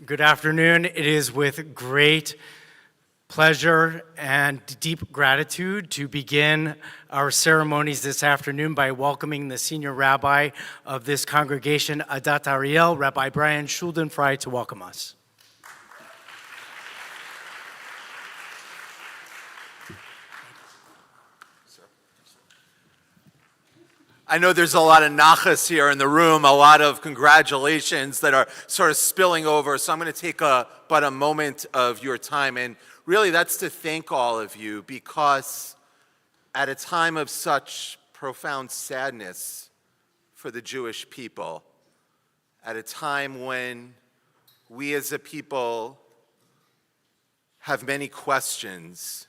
Good afternoon. It is with great pleasure and deep gratitude to begin our ceremonies this afternoon by welcoming the senior rabbi of this congregation, Adat Ariel, Rabbi Brian Schuldenfrei, to welcome us. I know there's a lot of nachas here in the room, a lot of congratulations that are sort of spilling over, so I'm going to take but a moment of your time, and really that's to thank all of you, because at a time of such profound sadness for the Jewish people, at a time when we as a people have many questions,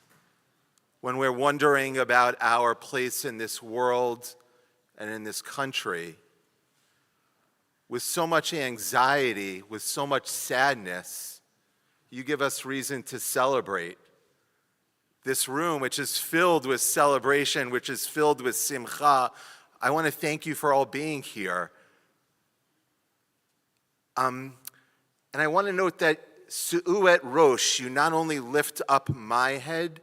when we're wondering about our place in this world and in this country, with so much anxiety, with so much sadness, you give us reason to celebrate. This room, which is filled with celebration, which is filled with simcha, I want to thank you for all being here. And I want to note that Su'u et Rosh, you not only lift up my head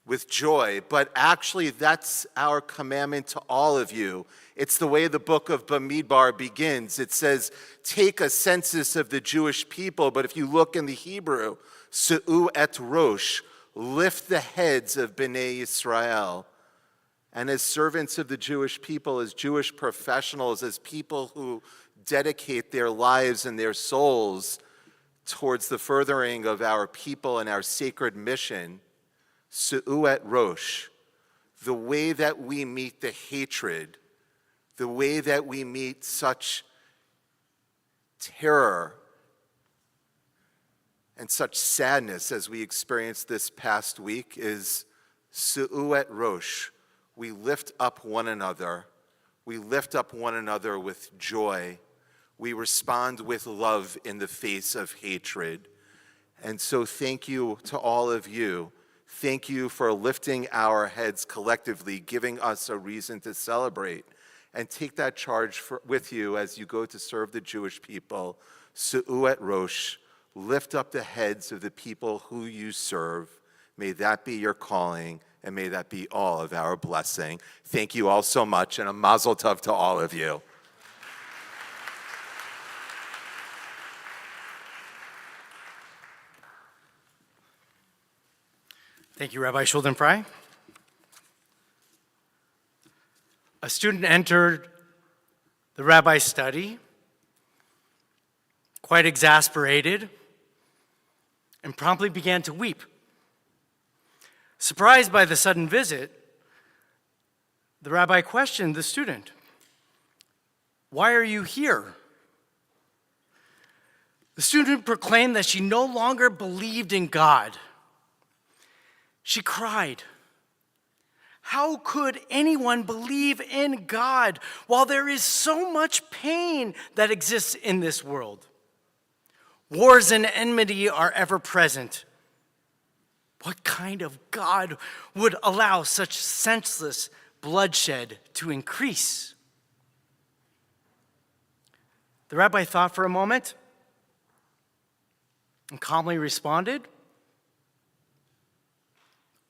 with joy, but actually that's our commandment to all of you. It's the way the book of Bamidbar begins. It says, take a census of the Jewish people, but if you look in the Hebrew, Su'u et Rosh, lift the heads of Bnei Yisrael. And as servants of the Jewish people, as Jewish professionals, as people who dedicate their lives and their souls towards the furthering of our people and our sacred mission, Su'u et Rosh, the way that we meet the hatred, the way that we meet such terror and such sadness as we experienced this past week is Su'u et Rosh. We lift up one another. We lift up one another with joy. We respond with love in the face of hatred. And so thank you to all of you. Thank you for lifting our heads collectively, giving us a reason to celebrate. And take that charge with you as you go to serve the Jewish people. Su'u et Rosh, lift up the heads of the people who you serve. May that be your calling, and may that be all of our blessing. Thank you all so much, and a mazel tov to all of you. Thank you, Rabbi Schuldenfrei. A student entered the rabbi's study, quite exasperated, and promptly began to weep. Surprised by the sudden visit, the rabbi questioned the student, "Why are you here?" The student proclaimed that she no longer believed in God. She cried, "How could anyone believe in God while there is so much pain that exists in this world? Wars and enmity are ever present. What kind of God would allow such senseless bloodshed to increase?" The rabbi thought for a moment and calmly responded,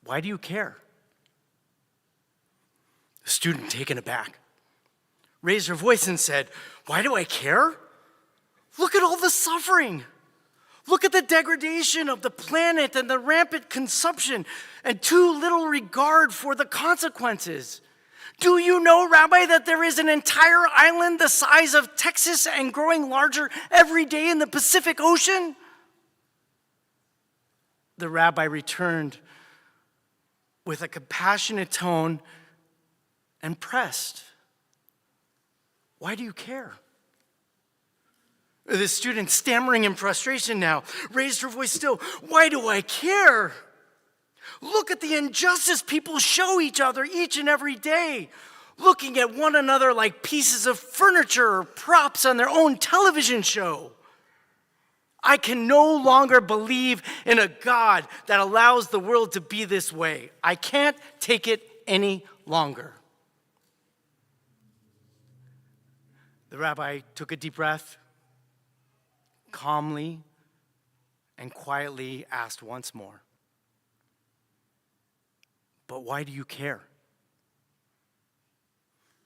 "Why do you care?" The student, taken aback, raised her voice and said, "Why do I care? Look at all the suffering. Look at the degradation of the planet and the rampant consumption and too little regard for the consequences. Do you know, Rabbi, that there is an entire island the size of Texas and growing larger every day in the Pacific Ocean?" The rabbi returned with a compassionate tone and pressed, "Why do you care?" The student, stammering in frustration now, raised her voice still, "Why do I care? Look at the injustice people show each other each and every day, looking at one another like pieces of furniture or props on their own television show. I can no longer believe in a God that allows the world to be this way. I can't take it any longer." The rabbi took a deep breath, calmly and quietly asked once more, "But why do you care?"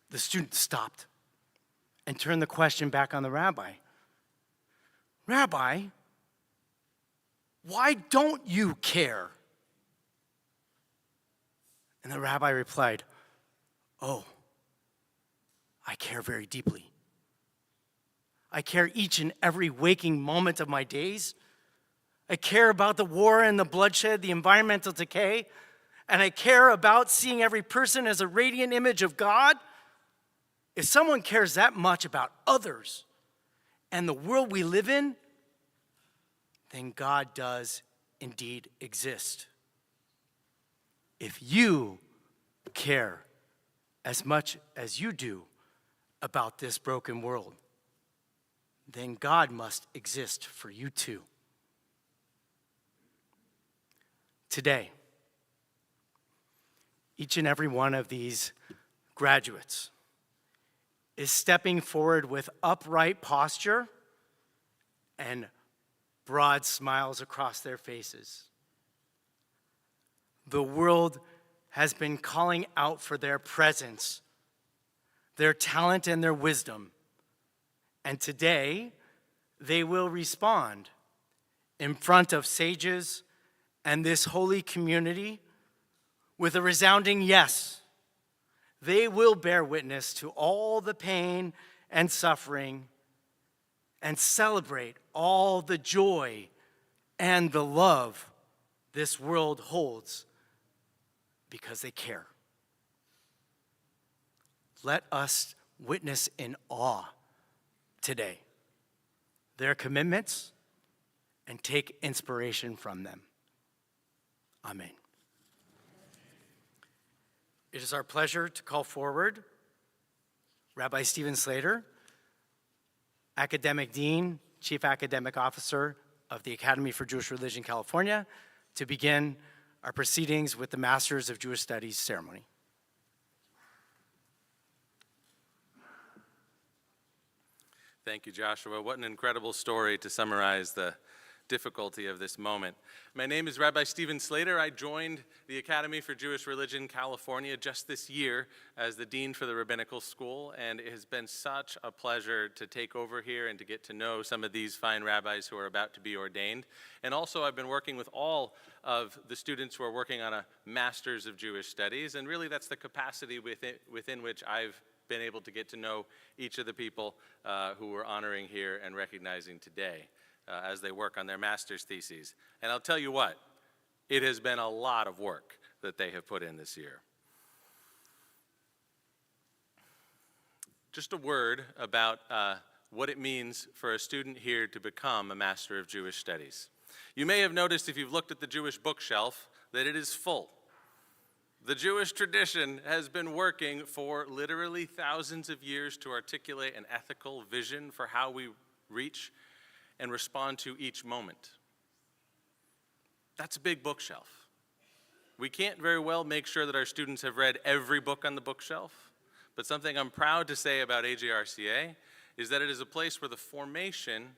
The student stopped and turned the question back on the rabbi. "Rabbi, why don't you care?" And the rabbi replied, "Oh, I care very deeply. I care each and every waking moment of my days. I care about the war and the bloodshed, the environmental decay, and I care about seeing every person as a radiant image of God. If someone cares that much about others and the world we live in, then God does indeed exist. If you care as much as you do about this broken world, then God must exist for you too." Today, each and every one of these graduates is stepping forward with upright posture and broad smiles across their faces. The world has been calling out for their presence, their talent, and their wisdom. And today, they will respond in front of sages and this holy community with a resounding yes. They will bear witness to all the pain and suffering and celebrate all the joy and the love this world holds because they care. Let us witness in awe today their commitments and take inspiration from them. Amen. It is our pleasure to call forward Rabbi Stephen Slater, Academic Dean, Chief Academic Officer of the Academy for Jewish Religion, California, to begin our proceedings with the Masters of Jewish Studies ceremony. Thank you, Joshua. What an incredible story to summarize the difficulty of this moment. My name is Rabbi Stephen Slater. I joined the Academy for Jewish Religion, California just this year as the Dean for the Rabbinical School, and it has been such a pleasure to take over here and to get to know some of these fine rabbis who are about to be ordained. And also I've been working with all of the students who are working on a Master's of Jewish Studies, and really that's the capacity within which I've been able to get to know each of the people who we're honoring here and recognizing today as they work on their master's theses. And I'll tell you what, it has been a lot of work that they have put in this year. Just a word about what it means for a student here to become a Master of Jewish Studies. You may have noticed if you've looked at the Jewish bookshelf that it is full. The Jewish tradition has been working for literally thousands of years to articulate an ethical vision for how we reach and respond to each moment. That's a big bookshelf. We can't very well make sure that our students have read every book on the bookshelf, but something I'm proud to say about AJRCA is that it is a place where the formation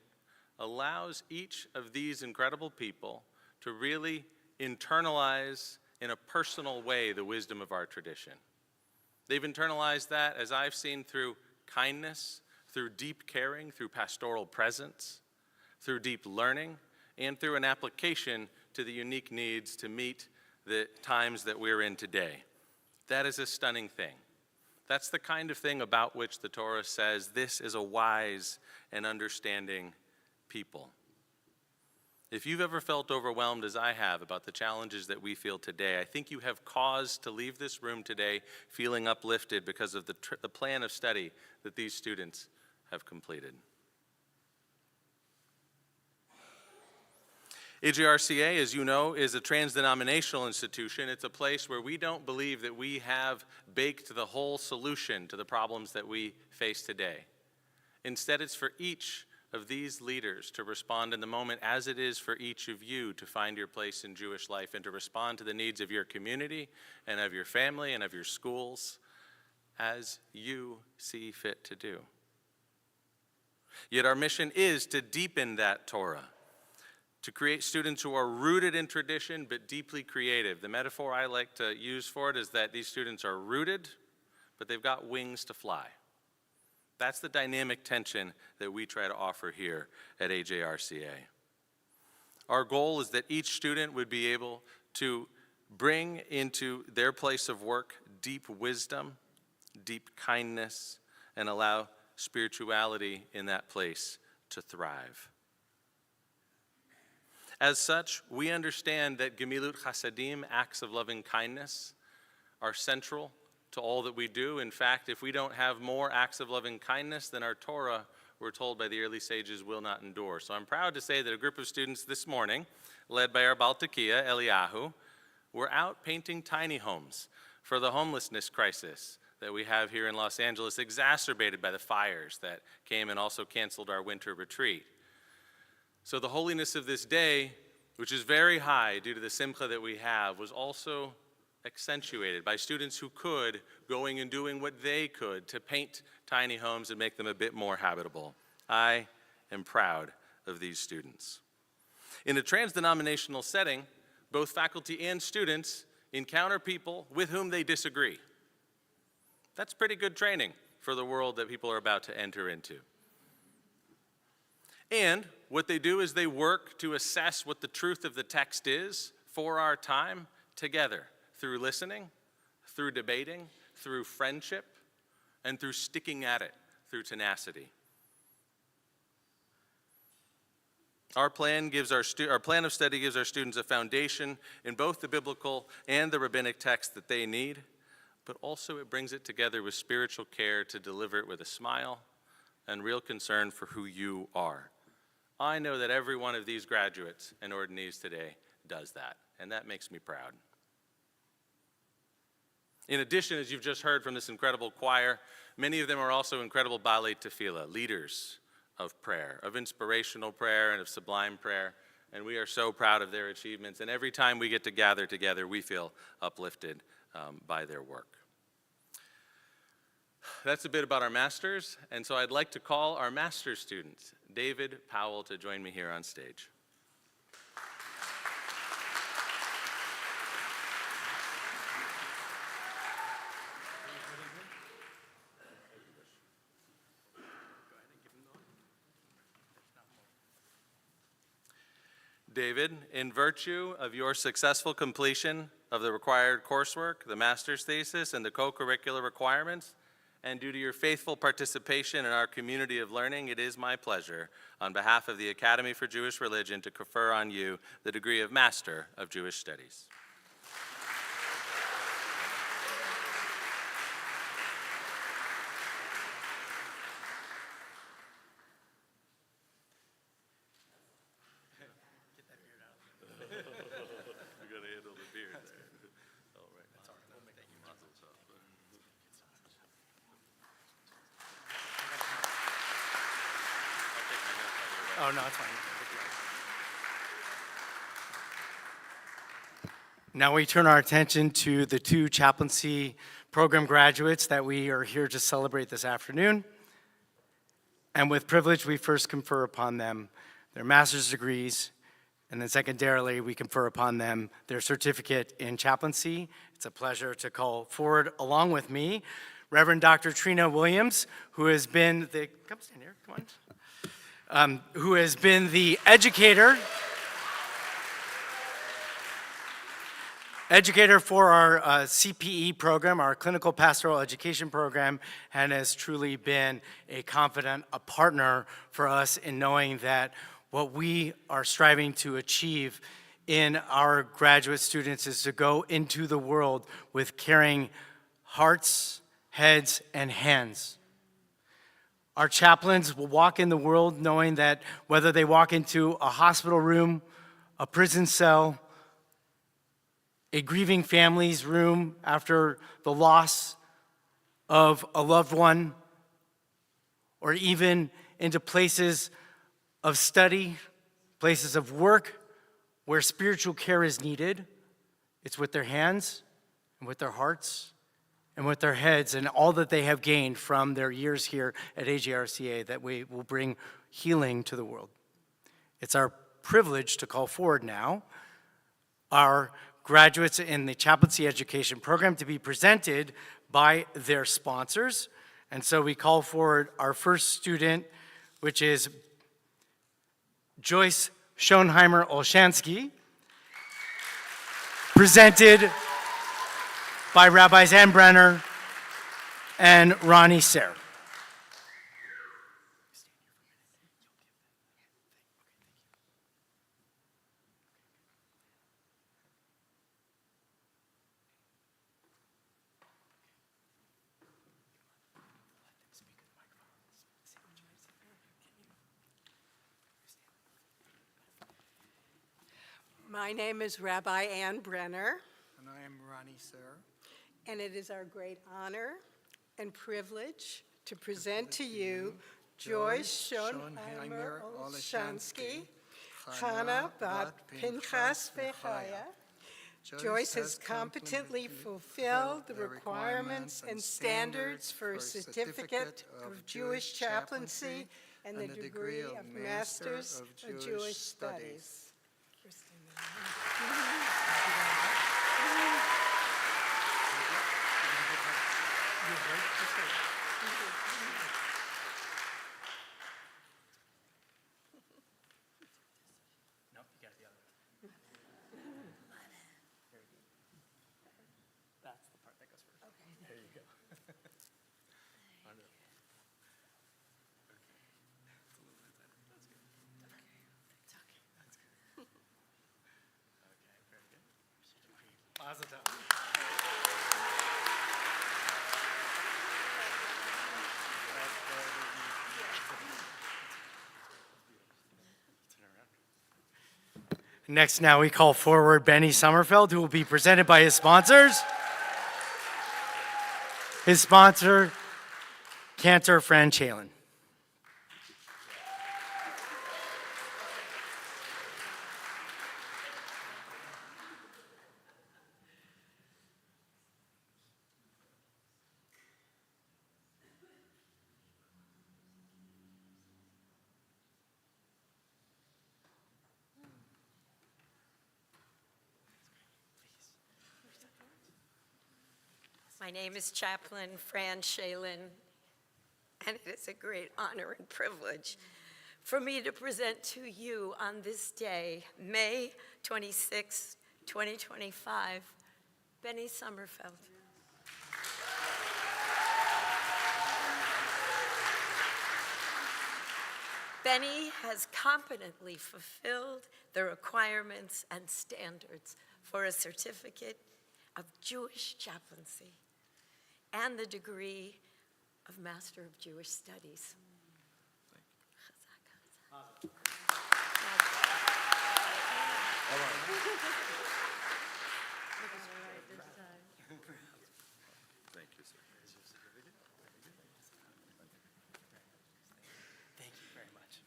allows each of these incredible people to really internalize in a personal way the wisdom of our tradition. They've internalized that, as I've seen, through kindness, through deep caring, through pastoral presence, through deep learning, and through an application to the unique needs to meet the times that we're in today. That is a stunning thing. That's the kind of thing about which the Torah says this is a wise and understanding people. If you've ever felt overwhelmed as I have about the challenges that we feel today, I think you have cause to leave this room today feeling uplifted because of the plan of study that these students have completed. AJRCA, as you know, is a trans-denominational institution. It's a place where we don't believe that we have baked the whole solution to the problems that we face today. Instead, it's for each of these leaders to respond in the moment as it is for each of you to find your place in Jewish life and to respond to the needs of your community and of your family and of your schools as you see fit to do. Yet our mission is to deepen that Torah, to create students who are rooted in tradition but deeply creative. The metaphor I like to use for it is that these students are rooted, but they've got wings to fly. That's the dynamic tension that we try to offer here at AJRCA. Our goal is that each student would be able to bring into their place of work deep wisdom, deep kindness, and allow spirituality in that place to thrive. As such, we understand that Gemilut Chasadim, acts of loving kindness, are central to all that we do. In fact, if we don't have more acts of loving kindness, then our Torah, we're told by the early sages, will not endure. So I'm proud to say that a group of students this morning, led by our Baltakia, Eliyahu, were out painting tiny homes for the homelessness crisis that we have here in Los Angeles, exacerbated by the fires that came and also canceled our winter retreat. So the holiness of this day, which is very high due to the simcha that we have, was also accentuated by students who could, going and doing what they could to paint tiny homes and make them a bit more habitable. I am proud of these students. In a trans-denominational setting, both faculty and students encounter people with whom they disagree. That's pretty good training for the world that people are about to enter into. And what they do is they work to assess what the truth of the text is for our time together, through listening, through debating, through friendship, and through sticking at it, through tenacity. Our plan of study gives our students a foundation in both the biblical and the rabbinic text that they need, but also it brings it together with spiritual care to deliver it with a smile and real concern for who you are. I know that every one of these graduates and ordinees today does that, and that makes me proud. In addition, as you've just heard from this incredible choir, many of them are also incredible balei tefillah, leaders of prayer, of inspirational prayer and of sublime prayer, and we are so proud of their achievements, and every time we get to gather together, we feel uplifted by their work. That's a bit about our masters, and so I'd like to call our master's students, David Powell, to join me here on stage. David, in virtue of your successful completion of the required coursework, the master's thesis, and the co-curricular requirements, and due to your faithful participation in our community of learning, it is my pleasure, on behalf of the Academy for Jewish Religion, to confer on you the degree of Master of Jewish Studies. Oh, no, it's fine. Now we turn our attention to the two chaplaincy program graduates that we are here to celebrate this afternoon. And with privilege, we first confer upon them their master's degrees, and then secondarily, we confer upon them their certificate in chaplaincy. It's a pleasure to call forward, along with me, Reverend Dr. Trina Williams, who has been the, come stand here, come on. Who has been the educator for our CPE program, our Clinical Pastoral Education program, and has truly been a confidant, a partner for us in knowing that what we are striving to achieve in our graduate students is to go into the world with caring hearts, heads, and hands. Our chaplains will walk in the world knowing that whether they walk into a hospital room, a prison cell, a grieving family's room after the loss of a loved one, or even into places of study, places of work where spiritual care is needed, it's with their hands and with their hearts and with their heads and all that they have gained from their years here at AJRCA, that we will bring healing to the world. It's our privilege to call forward now our graduates in the chaplaincy education program to be presented by their sponsors. And so we call forward our first student, which is Joyce Schonheimer-Olshansky, presented by Rabbis Ann Brenner and Ronnie Sayre. My name is Rabbi Ann Brenner, And I am Ronnie Sayre. and it is our great honor and privilege to present to you Joyce Schonheimer-Olshansky, Chana Bat Pinchas Vechaya. Joyce has competently fulfilled the requirements and standards for a certificate of Jewish chaplaincy and the degree of Masters of Jewish Studies. Nope, you got the other one. That's the part that goes first. Okay. There you go. Positive. Next, now we call forward Benny Sommerfeld, who will be presented by his sponsors. His sponsor, Cantor Fran Chalin. My name is Chaplain Fran Chalin, and it is a great honor and privilege for me to present to you on this day, May 26, 2025, Benny Sommerfeld. Benny has competently fulfilled the requirements and standards for a certificate of Jewish chaplaincy and the degree of Master of Jewish Studies. Thank you, sir. Thank you very much.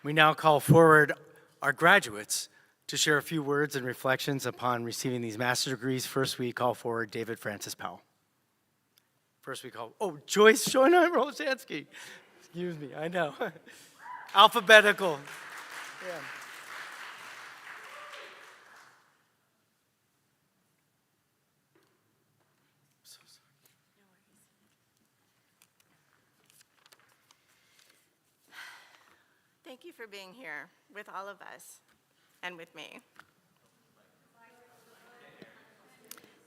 We now call forward our graduates to share a few words and reflections upon receiving these master's degrees. First, we call forward David Francis Powell. First, we call, Joyce Schonheimer-Olshansky. Excuse me, I know. Alphabetical. Yeah. So sorry. Thank you for being here with all of us and with me.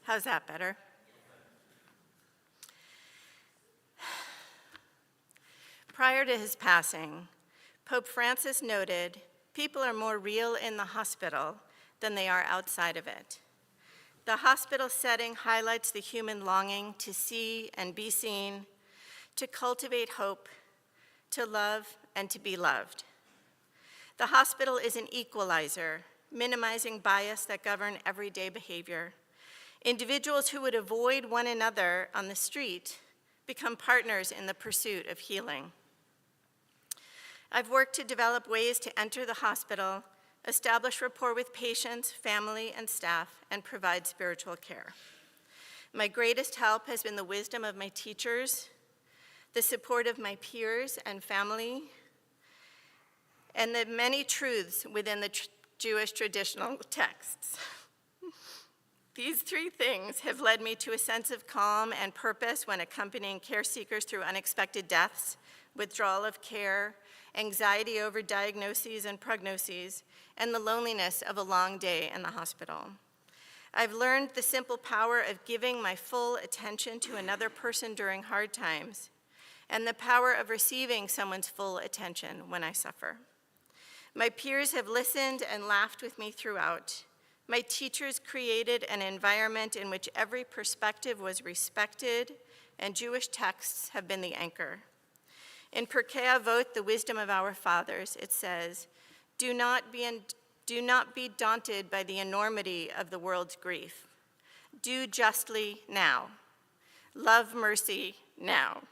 How's that better? Prior to his passing, Pope Francis noted, "People are more real in the hospital than they are outside of it." The hospital setting highlights the human longing to see and be seen, to cultivate hope, to love and to be loved. The hospital is an equalizer, minimizing bias that govern everyday behavior. Individuals who would avoid one another on the street become partners in the pursuit of healing. I've worked to develop ways to enter the hospital, establish rapport with patients, family, and staff, and provide spiritual care. My greatest help has been the wisdom of my teachers, the support of my peers and family, and the many truths within the Jewish traditional texts. These three things have led me to a sense of calm and purpose when accompanying care seekers through unexpected deaths, withdrawal of care, anxiety over diagnoses and prognoses, and the loneliness of a long day in the hospital. I've learned the simple power of giving my full attention to another person during hard times, and the power of receiving someone's full attention when I suffer. My peers have listened and laughed with me throughout. My teachers created an environment in which every perspective was respected, and Jewish texts have been the anchor. In Pirkei Avot, the wisdom of our fathers, it says, do not be daunted by the enormity of the world's grief. Do justly now. Love mercy now.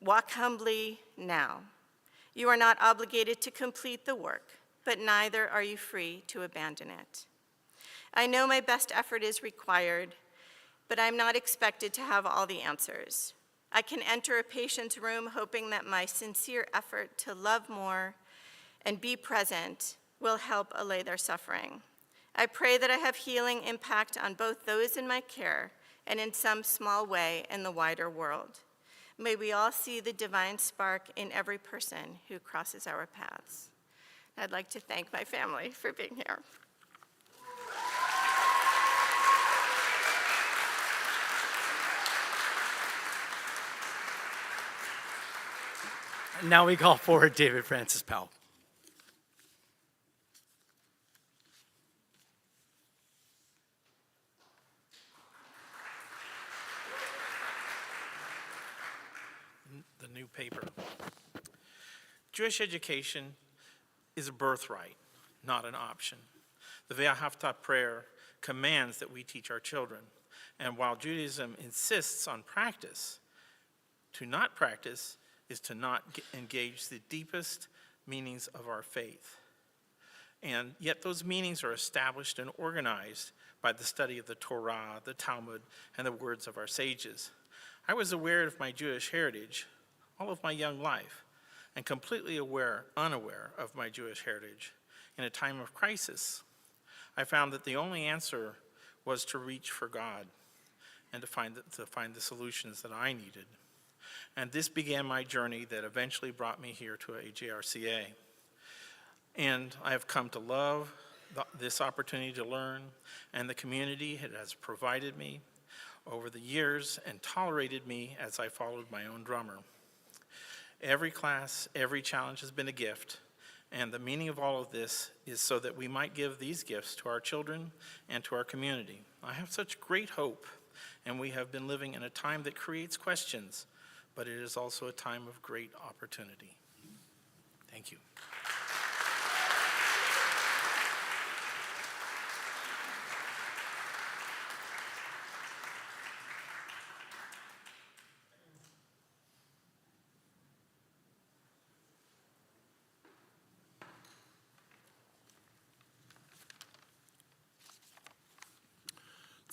Walk humbly now. You are not obligated to complete the work, but neither are you free to abandon it. I know my best effort is required, but I'm not expected to have all the answers. I can enter a patient's room hoping that my sincere effort to love more and be present will help allay their suffering. I pray that I have healing impact on both those in my care and in some small way in the wider world. May we all see the divine spark in every person who crosses our paths. I'd like to thank my family for being here. Now we call forward David Francis Powell. The new paper. Jewish education is a birthright, not an option. The Ve'ahavta prayer commands that we teach our children, and while Judaism insists on practice, to not practice is to not engage the deepest meanings of our faith. And yet those meanings are established and organized by the study of the Torah, the Talmud, and the words of our sages. I was aware of my Jewish heritage all of my young life, and completely unaware of my Jewish heritage. In a time of crisis, I found that the only answer was to reach for God and to find the solutions that I needed. And this began my journey that eventually brought me here to AJRCA. And I have come to love this opportunity to learn, and the community it has provided me over the years and tolerated me as I followed my own drummer. Every class, every challenge has been a gift, and the meaning of all of this is so that we might give these gifts to our children and to our community. I have such great hope, and we have been living in a time that creates questions, but it is also a time of great opportunity. Thank you.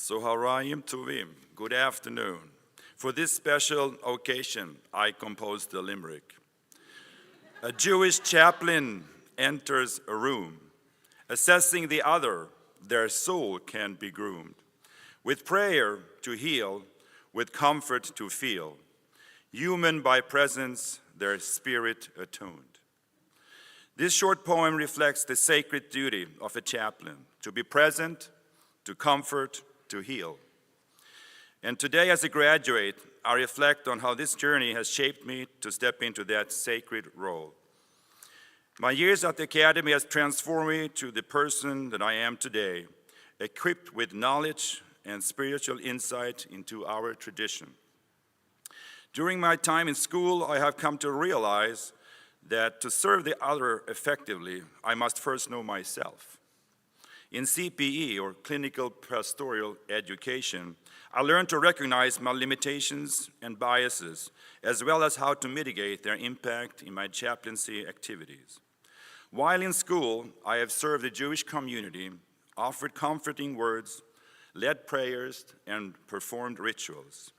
Soharayim Tovim, good afternoon. For this special occasion, I composed a limerick. A Jewish chaplain enters a room. Assessing the other, their soul can be groomed. With prayer to heal, with comfort to feel. Human by presence, their spirit atoned. This short poem reflects the sacred duty of a chaplain, to be present, to comfort, to heal. And today, as a graduate, I reflect on how this journey has shaped me to step into that sacred role. My years at the academy has transformed me to the person that I am today, equipped with knowledge and spiritual insight into our tradition. During my time in school, I have come to realize that to serve the other effectively, I must first know myself. In CPE, or Clinical Pastoral Education, I learned to recognize my limitations and biases, as well as how to mitigate their impact in my chaplaincy activities. While in school, I have served the Jewish community, offered comforting words, led prayers, and performed rituals.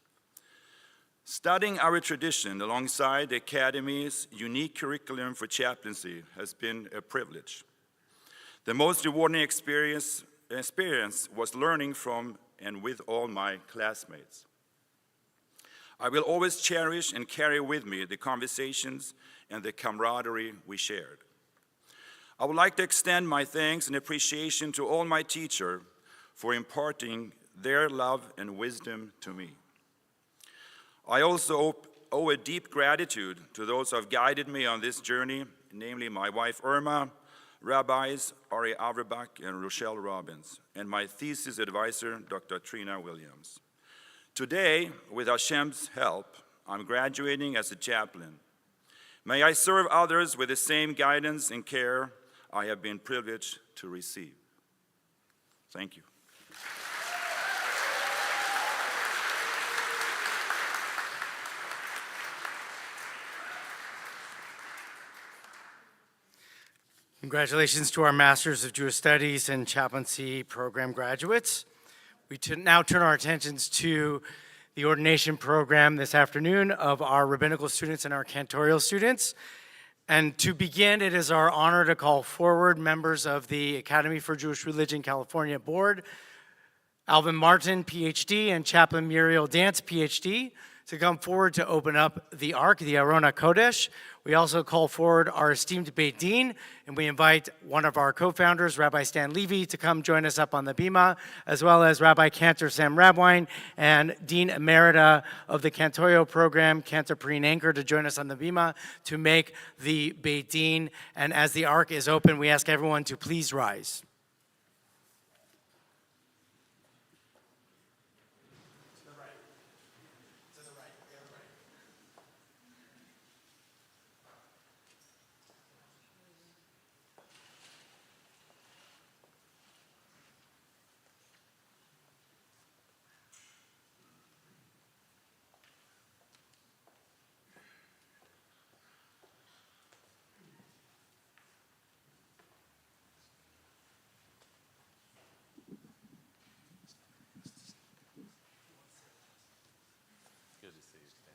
Studying our tradition alongside the Academy's unique curriculum for chaplaincy has been a privilege. The most rewarding experience was learning from and with all my classmates. I will always cherish and carry with me the conversations and the camaraderie we shared. I would like to extend my thanks and appreciation to all my teachers for imparting their love and wisdom to me. I also owe a deep gratitude to those who have guided me on this journey, namely my wife Irma, Rabbis Ari Averbach and Rochelle Robbins, and my thesis advisor, Dr. Trina Williams. Today, with Hashem's help, I'm graduating as a chaplain. May I serve others with the same guidance and care I have been privileged to receive. Thank you. Congratulations to our Masters of Jewish Studies and Chaplaincy program graduates. We now turn our attentions to the ordination program this afternoon of our rabbinical students and our cantorial students. And to begin, it is our honor to call forward members of the Academy for Jewish Religion California Board, Alvin Martin, PhD, and Chaplain Muriel Dance, PhD, to come forward to open up the Ark, the Arona Kodesh. We also call forward our esteemed Beit Din, and we invite one of our co-founders, Rabbi Stan Levy, to come join us up on the bima, as well as Rabbi Cantor Sam Rabwine and Dean Emerita of the Cantorio program, Cantor Perrine Anchor, to join us on the bima to make the Beit Din. And as the Ark is open, we ask everyone to please rise. Good to see you, Stan.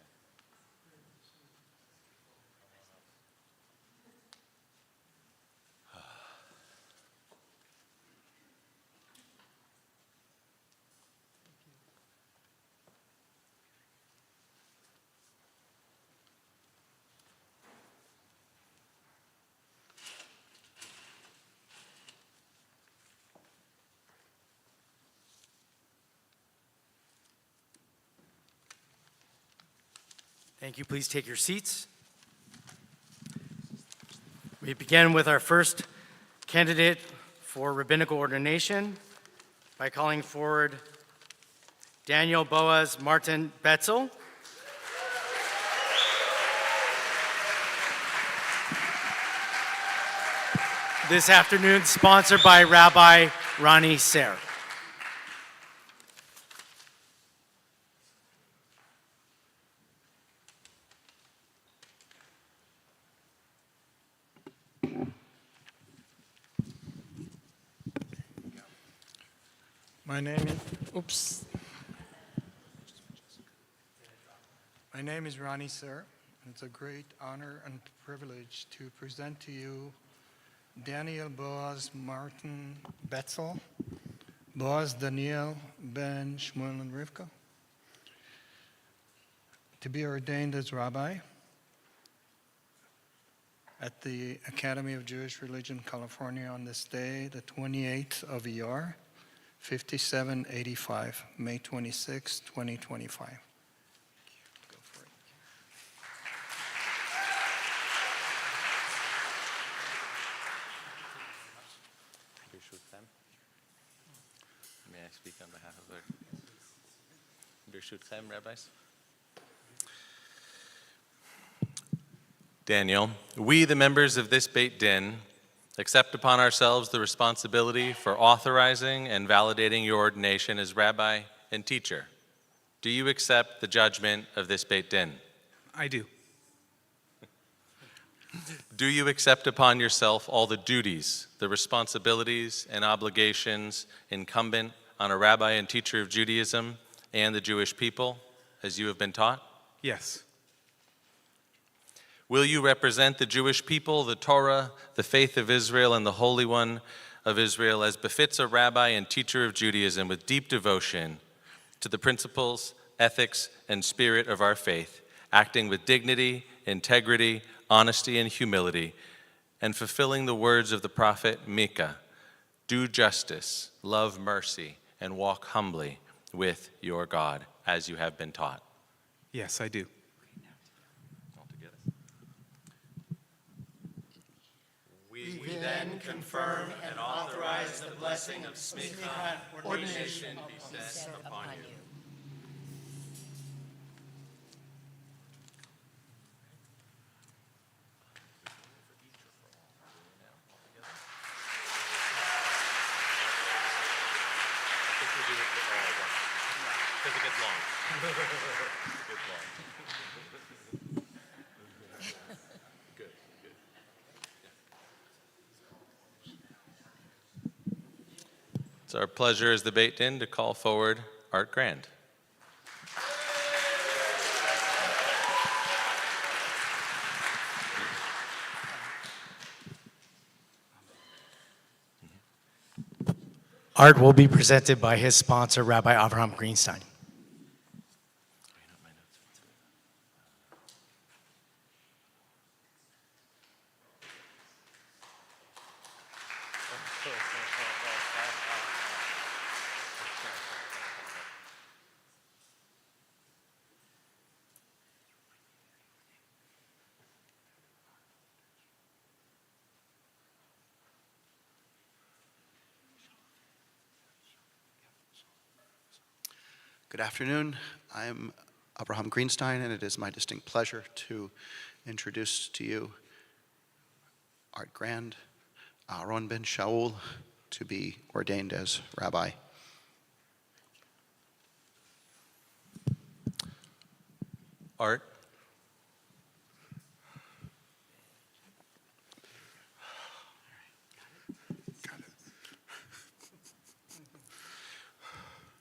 Thank you. Please take your seats. We begin with our first candidate for rabbinical ordination by calling forward Daniel Boaz Martin Betzel. This afternoon, sponsored by Rabbi Ronnie Sayre. My name is Ronnie Sayre. It's a great honor and privilege to present to you Daniel Boaz Martin Betzel, Boaz Daniel Ben Shmuel and Rivka, to be ordained as rabbi at the Academy of Jewish Religion, California on this day, the 28th of ER, 5785, May 26, 2025. Go for it. May I speak on behalf of the Birshutchem rabbis? Daniel, we, the members of this Beit Din, accept upon ourselves the responsibility for authorizing and validating your ordination as rabbi and teacher? Do you accept the judgment of this Beit Din? I do. Do you accept upon yourself all the duties, the responsibilities, and obligations incumbent on a rabbi and teacher of Judaism and the Jewish people, as you have been taught? Yes. Will you represent the Jewish people, the Torah, the faith of Israel, and the Holy One of Israel as befits a rabbi and teacher of Judaism with deep devotion to the principles, ethics, and spirit of our faith, acting with dignity, integrity, honesty, and humility, and fulfilling the words of the prophet Micah, do justice, love mercy, and walk humbly with your God, as you have been taught? Yes, I do. We then confirm and authorize the blessing of smicha, ordination, be set upon you. Because it gets long. It gets long. Good, good. It's our pleasure as the Beit Din to call forward Art Grand. Art will be presented by his sponsor, Rabbi Avraham Greenstein. Good afternoon. I am Avraham Greenstein, and it is my distinct pleasure to introduce to you Art Grand, Aaron ben Shaul, to be ordained as rabbi. Art.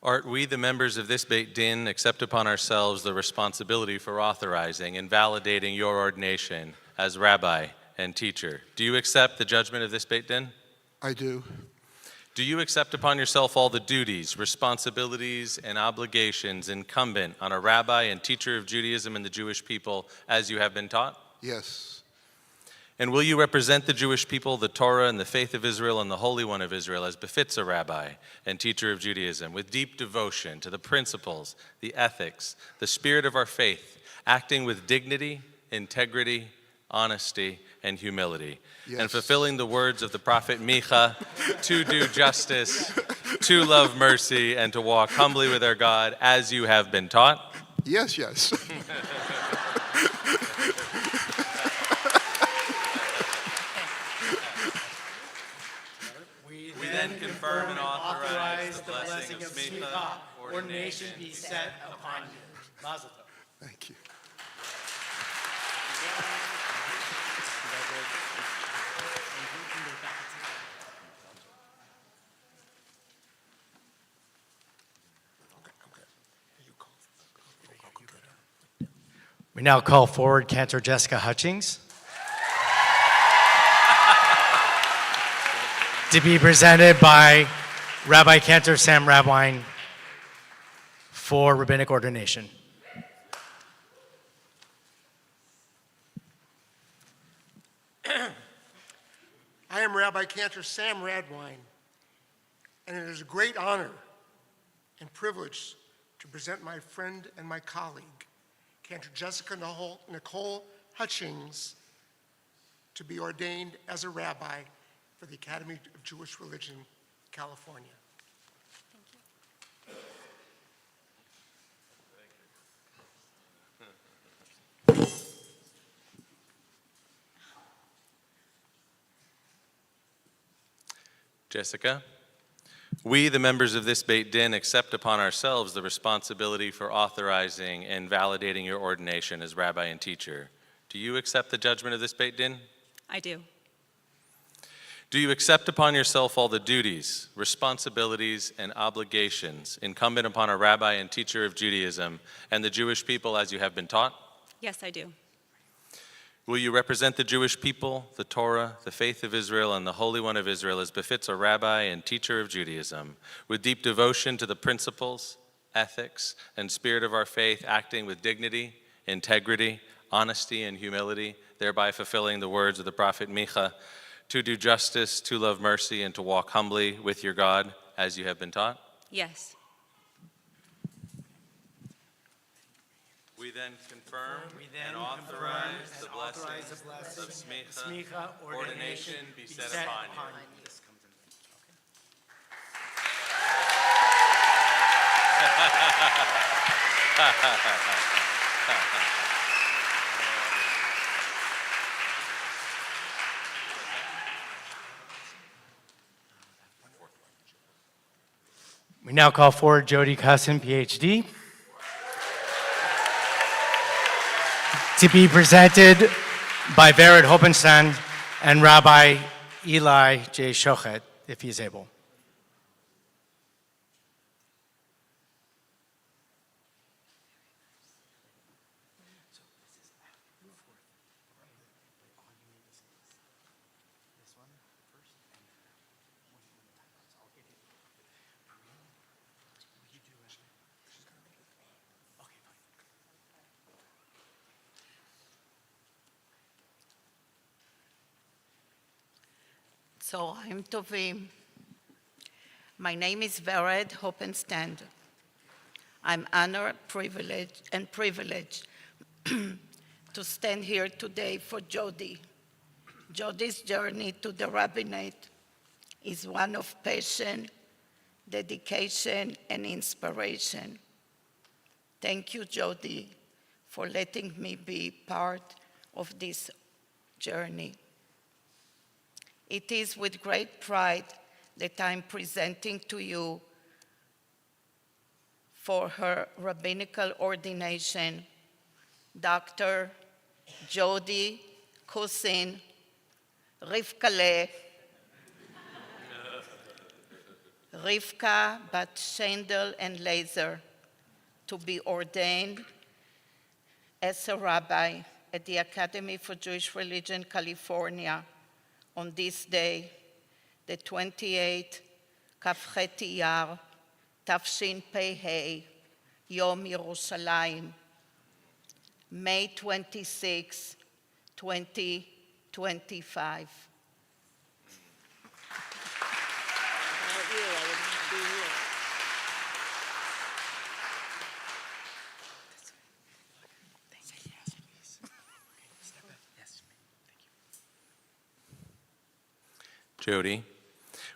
Art, we, the members of this Beit Din, accept upon ourselves the responsibility for authorizing and validating your ordination as rabbi and teacher. Do you accept the judgment of this Beit Din? I do. Do you accept upon yourself all the duties, responsibilities, and obligations incumbent on a rabbi and teacher of Judaism and the Jewish people as you have been taught? Yes. And will you represent the Jewish people, the Torah, and the faith of Israel, and the Holy One of Israel as befits a rabbi and teacher of Judaism with deep devotion to the principles, the ethics, the spirit of our faith, acting with dignity, integrity, honesty, and humility, and fulfilling the words of the prophet Micah, to do justice, to love mercy, and to walk humbly with our God as you have been taught? Yes, yes. We then confirm and authorize the blessing of smicha, ordination be set upon you. Mazel tov. Thank you. We now call forward Cantor Jessica Hutchings to be presented by Rabbi Cantor Sam Radwine for rabbinic ordination. I am Rabbi Cantor Sam Radwine, and it is a great honor and privilege to present my friend and my colleague, Cantor Jessica Nicole Hutchings, to be ordained as a rabbi for the Academy of Jewish Religion, California. Jessica, we, the members of this Beit Din, accept upon ourselves the responsibility for authorizing and validating your ordination as rabbi and teacher. Do you accept the judgment of this Beit Din? I do. Do you accept upon yourself all the duties, responsibilities, and obligations incumbent upon a rabbi and teacher of Judaism and the Jewish people as you have been taught? Yes, I do. Will you represent the Jewish people, the Torah, the faith of Israel, and the Holy One of Israel as befits a rabbi and teacher of Judaism, with deep devotion to the principles, ethics, and spirit of our faith, acting with dignity, integrity, honesty, and humility, thereby fulfilling the words of the prophet Micha, to do justice, to love mercy, and to walk humbly with your God as you have been taught? Yes. We then confirm and authorize the blessings of smicha, ordination be set upon you. We now call forward Jody Cussin, PhD, to be presented by Vered Hoppenstein and Rabbi Eli J. Shochet, if he's able. So I'm Tovim. My name is Vered Hoppenstein. I'm honored, privileged to stand here today for Jody. Jody's journey to the rabbinate is one of passion, dedication, and inspiration. Thank you, Jody, for letting me be part of this journey. It is with great pride that I'm presenting to you for her rabbinical ordination, Dr. Jody Cussin Rivkale, Rivka Bat Shendel and Laser, to be ordained as a rabbi at the Academy for Jewish Religion, California, on this day, the 28th Kafchet Iyar, Tafshin Pei Yom Yerushalayim, May 26, 2025. Jody,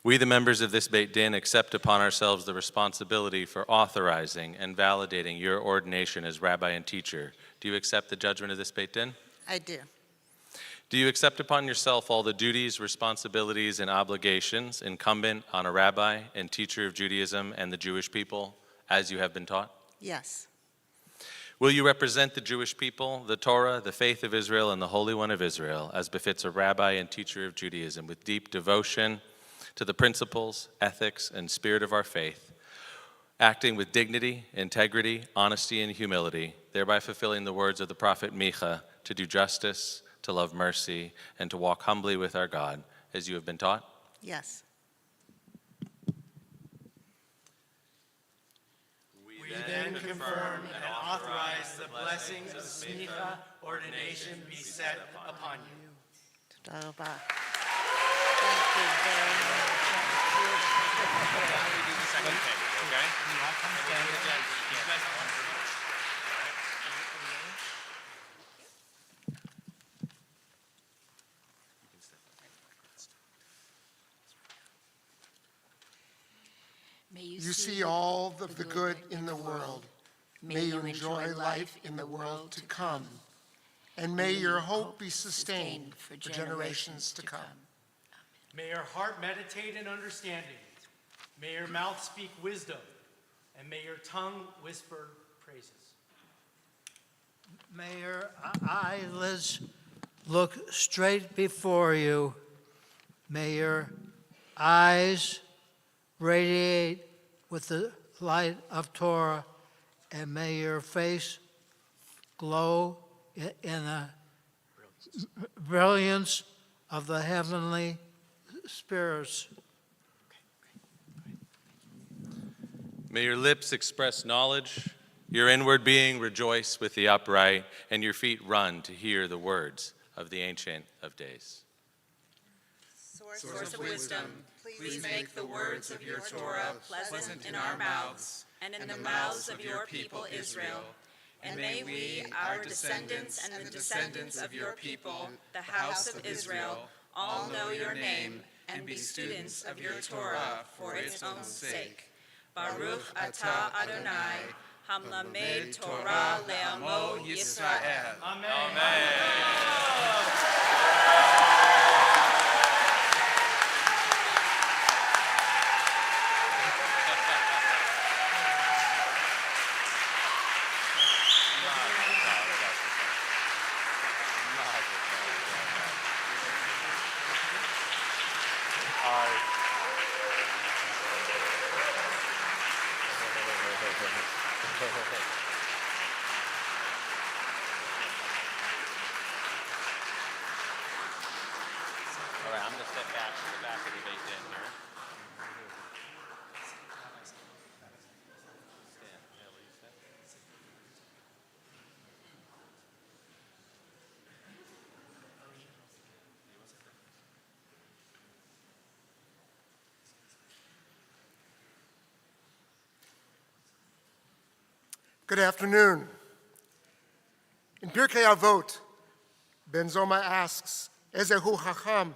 we, the members of this Beit Din, accept upon ourselves the responsibility for authorizing and validating your ordination as rabbi and teacher. Do you accept the judgment of this Beit Din? I do. Do you accept upon yourself all the duties, responsibilities, and obligations incumbent on a rabbi and teacher of Judaism and the Jewish people as you have been taught? Yes. Will you represent the Jewish people, the Torah, the faith of Israel, and the Holy One of Israel as befits a rabbi and teacher of Judaism with deep devotion to the principles, ethics, and spirit of our faith, acting with dignity, integrity, honesty, and humility, thereby fulfilling the words of the prophet Micha, to do justice, to love mercy, and to walk humbly with our God, as you have been taught? Yes. We then confirm and authorize the blessings of smicha ordination be set upon you. Toda raba. Thank you very much. We do the second page, okay? You see all of the good in the world. May you enjoy life in the world to come. And may your hope be sustained for generations to come. May your heart meditate in understanding. May your mouth speak wisdom, and may your tongue whisper praises. May your eyelids look straight before you. May your eyes radiate with the light of Torah, and may your face glow in the brilliance of the heavenly spirits. May your lips express knowledge, your inward being rejoice with the upright, and your feet run to hear the words of the Ancient of Days. Source of wisdom, please make the words of your Torah pleasant in our mouths and in the mouths of your people Israel. And may we, our descendants and the descendants of your people, the house of Israel, all know your name and be students of your Torah for its own sake. Baruch atah Adonai, hamlamed Torah le'amo Yisrael. Amen. All right, I'm going to step back to the back of the debate den here. Stand. Yeah, will you stand? Good afternoon. In Pirkei Avot, Ben Zoma asks, Ezehu Chacham,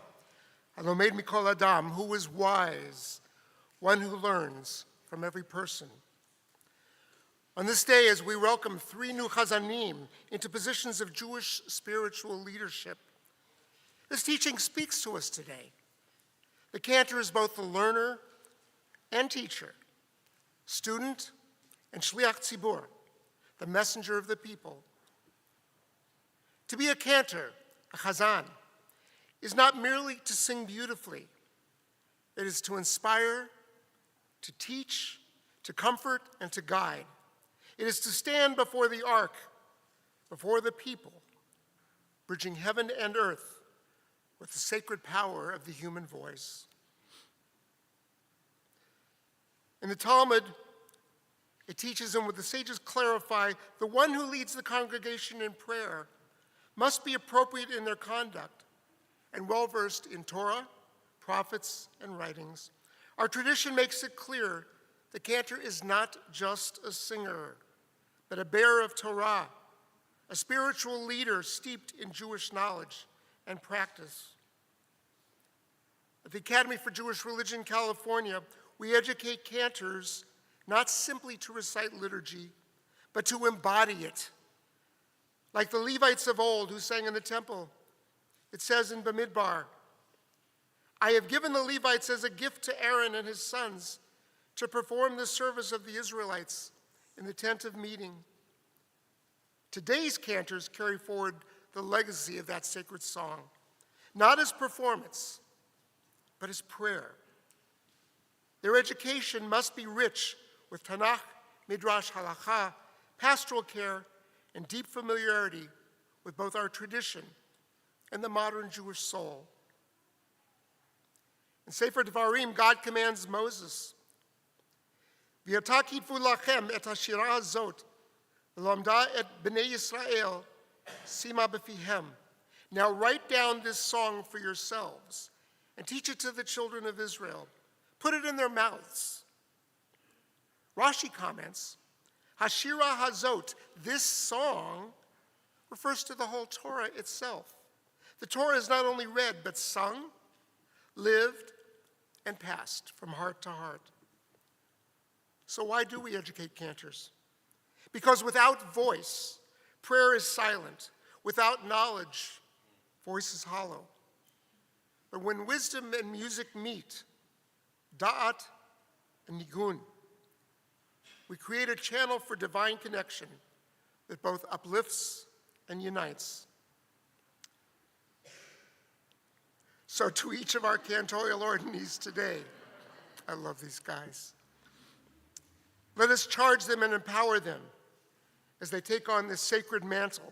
Halomed Mikol Adam, who is wise, one who learns from every person. On this day, as we welcome 3 new Chazanim into positions of Jewish spiritual leadership, this teaching speaks to us today. The cantor is both the learner and teacher, student and shliach tzibur, the messenger of the people. To be a cantor, a chazan, is not merely to sing beautifully. It is to inspire, to teach, to comfort, and to guide. It is to stand before the ark, before the people, bridging heaven and earth with the sacred power of the human voice. In the Talmud, it teaches, and what the sages clarify, the one who leads the congregation in prayer must be appropriate in their conduct and well-versed in Torah, prophets, and writings. Our tradition makes it clear the cantor is not just a singer, but a bearer of Torah, a spiritual leader steeped in Jewish knowledge and practice. At the Academy for Jewish Religion, California, we educate cantors not simply to recite liturgy, but to embody it. Like the Levites of old who sang in the temple, it says in Bamidbar, I have given the Levites as a gift to Aaron and his sons to perform the service of the Israelites in the tent of meeting. Today's cantors carry forward the legacy of that sacred song, not as performance, but as prayer. Their education must be rich with Tanakh, Midrash, Halakha, pastoral care, and deep familiarity with both our tradition and the modern Jewish soul. In Sefer Devarim, God commands Moses, V'yata kitvu lachem et hashira hazot, v'lamda et b'nei Yisrael, sima b'fihem. Now write down this song for yourselves and teach it to the children of Israel. Put it in their mouths. Rashi comments, Hashira Hazot, this song, refers to the whole Torah itself. The Torah is not only read, but sung, lived, and passed from heart to heart. So why do we educate cantors? Because without voice, prayer is silent. Without knowledge, voice is hollow. But when wisdom and music meet, da'at and nigun, we create a channel for divine connection that both uplifts and unites. So to each of our cantorial ordinees today, I love these guys. Let us charge them and empower them as they take on this sacred mantle.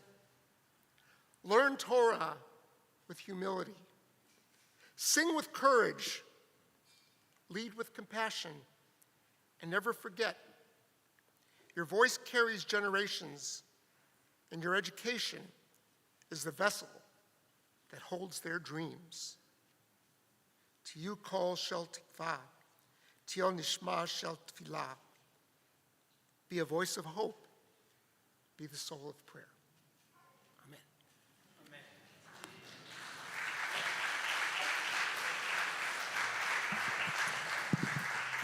Learn Torah with humility. Sing with courage. Lead with compassion. And never forget, your voice carries generations, and your education is the vessel that holds their dreams. To you kol shel tikva, tiyol nishma shel tefillah. Be a voice of hope. Be the soul of prayer. Amen.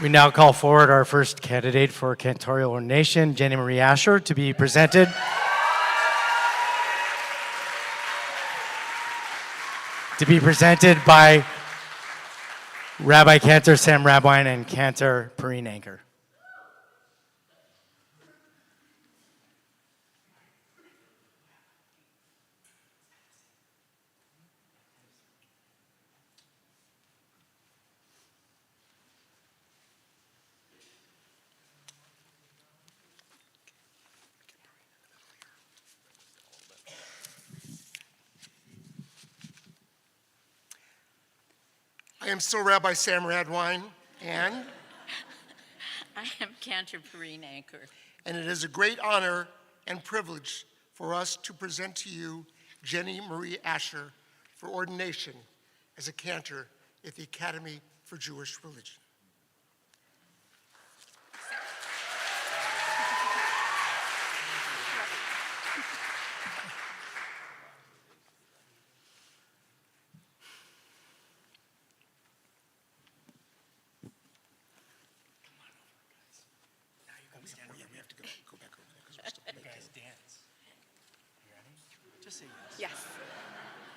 We now call forward our first candidate for cantorial ordination, Jenny Marie Asher, to be presented. By Rabbi Cantor Sam Radwine and Cantor Perrine Anchor. I am still Rabbi Sam Radwine, and I am Cantor Perrine Anchor. And it is a great honor and privilege for us to present to you Jenny Marie Asher for ordination as a cantor at the Academy for Jewish Religion. Yes.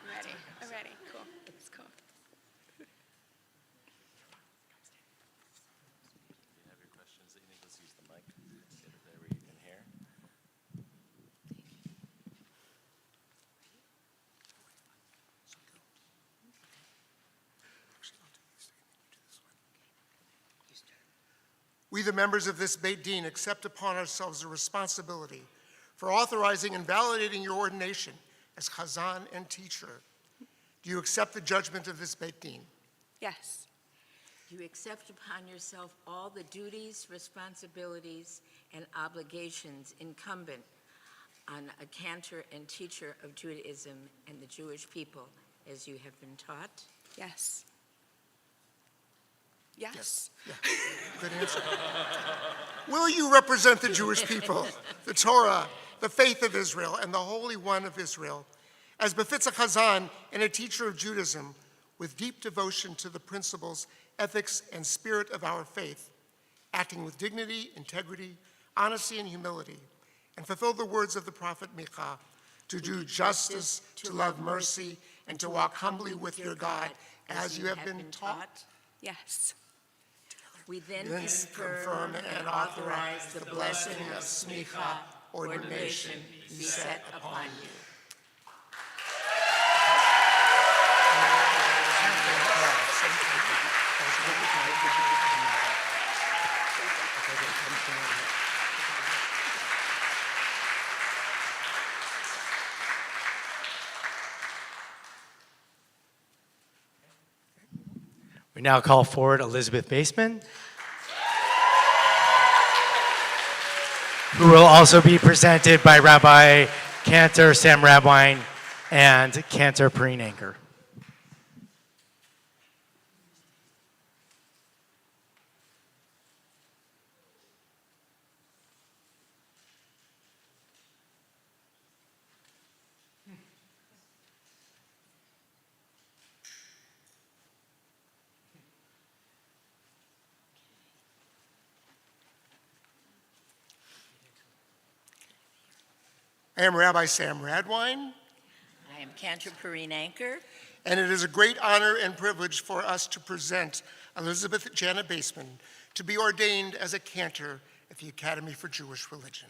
I'm ready. I'm ready. Cool. It's cool. If you have your questions that you need, let's use the mic. Get it there where you can hear. We, the members of this Beit Din, accept upon ourselves the responsibility for authorizing and validating your ordination as chazan and teacher. Do you accept the judgment of this Beit Din? Yes. You accept upon yourself all the duties, responsibilities, and obligations incumbent on a cantor and teacher of Judaism and the Jewish people as you have been taught? Yes. Yes. Yeah. Good answer. Will you represent the Jewish people, the Torah, the faith of Israel, and the Holy One of Israel, as befits a chazan and a teacher of Judaism, with deep devotion to the principles, ethics, and spirit of our faith, acting with dignity, integrity, honesty, and humility, and fulfill the words of the prophet Micha, to do justice, to love mercy, and to walk humbly with your God, as you have been taught? Yes. We then Then confirm and authorize the blessing of smicha, ordination, be set upon you. We now call forward Elizabeth Baseman, who will also be presented by Rabbi Cantor Sam Radwine and Cantor Perrine Anchor. I am Rabbi Sam Radwine, I am Cantor Perrine Anchor, and it is a great honor and privilege for us to present Elizabeth Janet Baseman to be ordained as a cantor at the Academy for Jewish Religion.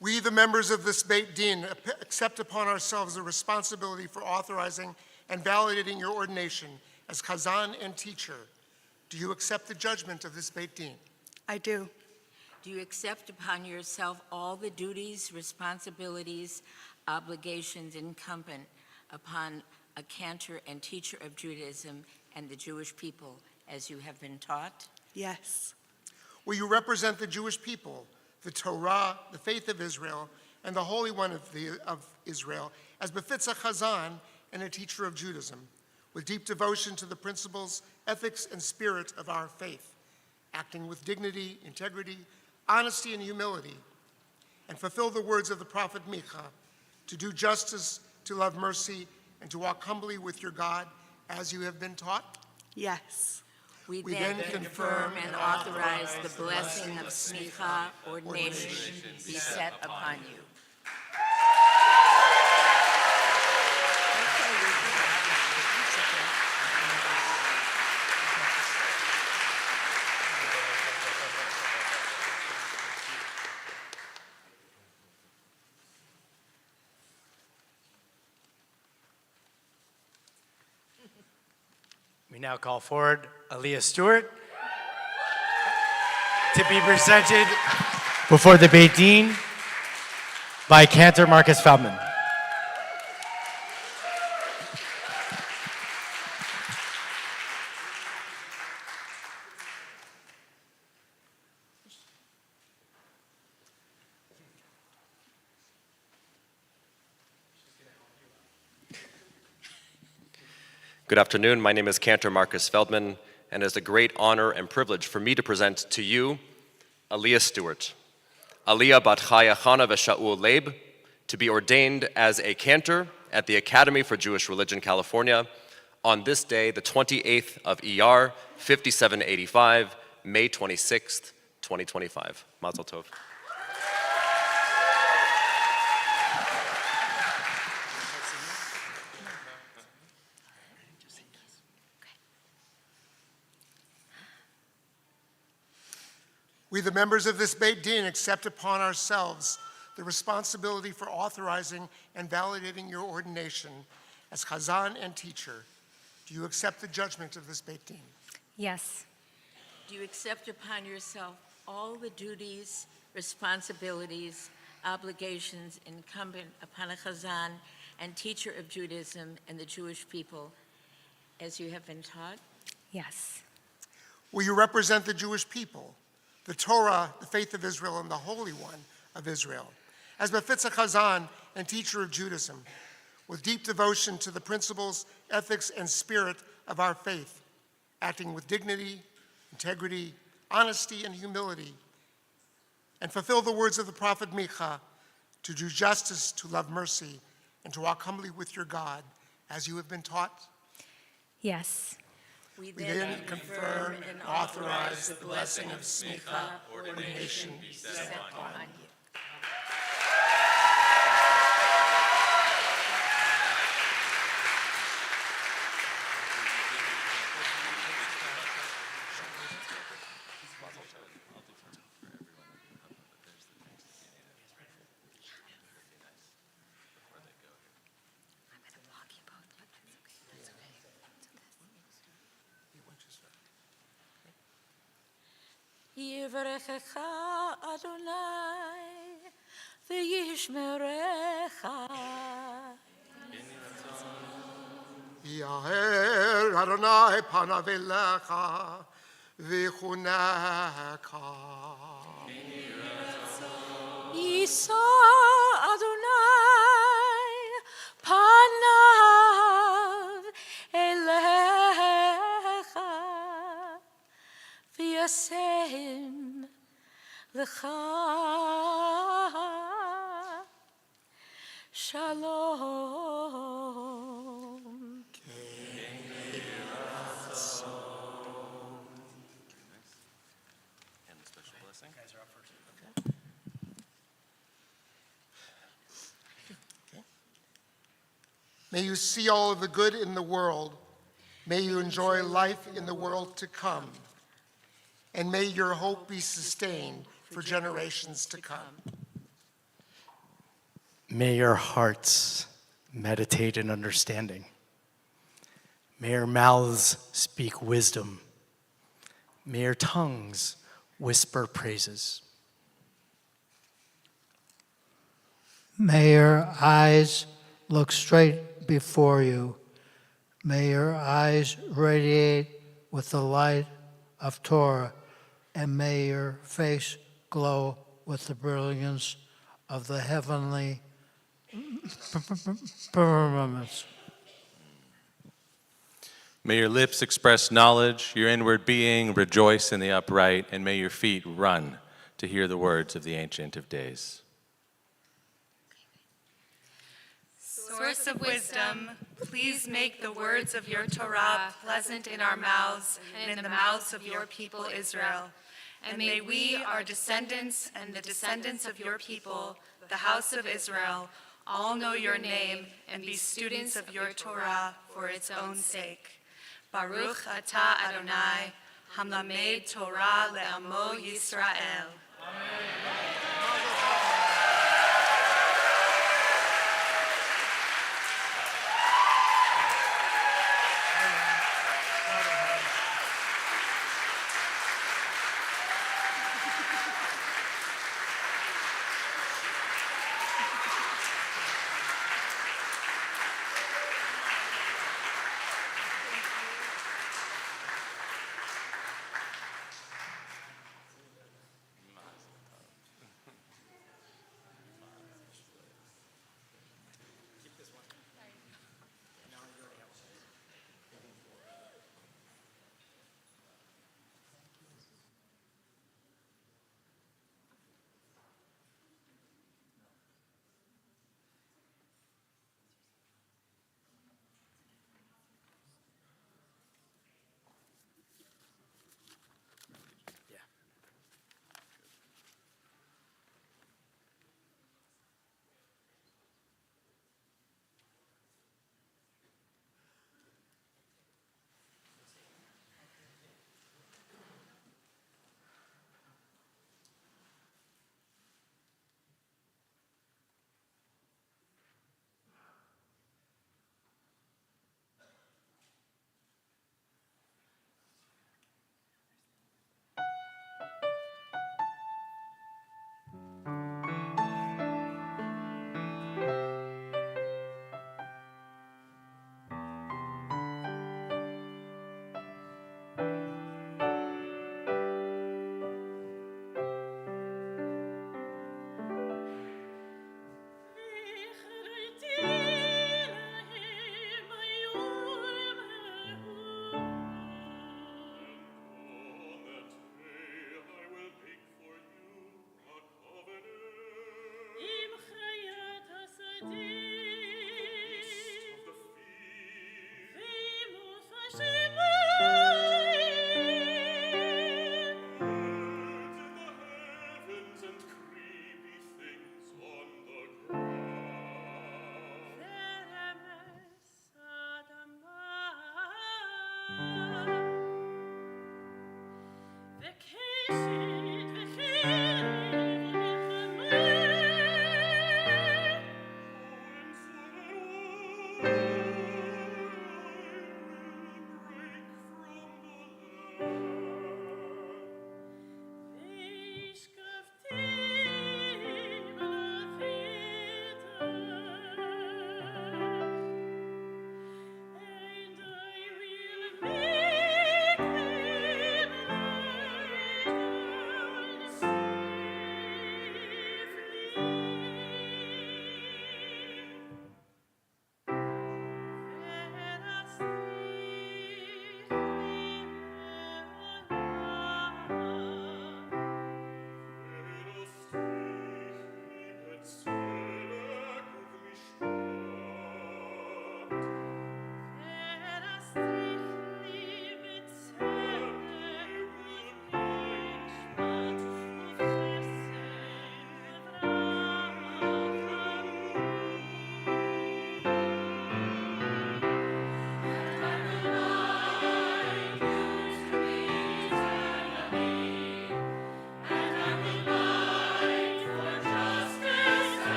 We, the members of this Beit Din, accept upon ourselves the responsibility for authorizing and validating your ordination as Chazan and teacher. Do you accept the judgment of this Beit Din? I do. do you accept upon yourself all the duties, responsibilities, obligations incumbent upon a cantor and teacher of Judaism and the Jewish people as you have been taught? Yes. Will you represent the Jewish people, the Torah, the faith of Israel, and the Holy One of Israel, as befits a Chazan and a teacher of Judaism, with deep devotion to the principles, ethics, and spirit of our faith, acting with dignity, integrity, honesty, and humility, and fulfill the words of the prophet Micha, to do justice, to love mercy, and to walk humbly with your God as you have been taught? Yes. We then confirm and authorize the blessing of smicha, ordination, be set upon you. We now call forward Aaliyah Stewart to be presented before the Beit Din by Cantor Marcus Feldman. Good afternoon. My name is Cantor Marcus Feldman, and it is a great honor and privilege for me to present to you Aaliyah Stewart, Aliyah Bat Chaya Chana V'Shaul Leib, to be ordained as a cantor at the Academy for Jewish Religion, California, on this day, the 28th of ER, 5785, May 26th, 2025. Mazel Tov. We, the members of this Beit Din, accept upon ourselves the responsibility for authorizing and validating your ordination as Chazan and teacher. Do you accept the judgment of this Beit Din? Yes. Do you accept upon yourself all the duties, responsibilities, obligations incumbent upon a Chazan and teacher of Judaism and the Jewish people as you have been taught? Yes. Will you represent the Jewish people, the Torah, the faith of Israel, and the Holy One of Israel, as befits a Chazan and teacher of Judaism, with deep devotion to the principles, ethics, and spirit of our faith, acting with dignity, integrity, honesty, and humility, and fulfill the words of the prophet Micha, to do justice, to love mercy, and to walk humbly with your God, as you have been taught? Yes. We then confirm and authorize the blessing of smicha, ordination, be set upon you. Yivrechecha Adonai v'yishmerecha. Yaher Adonai panav elecha v'chuneka. Yisa Adonai panav elecha v'yaseim lecha Shalom. And the special blessing. Guys are up first. May you see all of the good in the world. May you enjoy life in the world to come. And may your hope be sustained for generations to come. May your hearts meditate in understanding. May your mouths speak wisdom. May your tongues whisper praises. May your eyes look straight before you. May your eyes radiate with the light of Torah, and may your face glow with the brilliance of the heavenly firmaments. May your lips express knowledge, your inward being rejoice in the upright, and may your feet run to hear the words of the Ancient of Days. Source of wisdom, please make the words of your Torah pleasant in our mouths and in the mouths of your people Israel. And may we, our descendants, and the descendants of your people, the house of Israel, all know your name and be students of your Torah for its own sake. Baruch atah Adonai, hamlamed Torah le'amo Yisrael.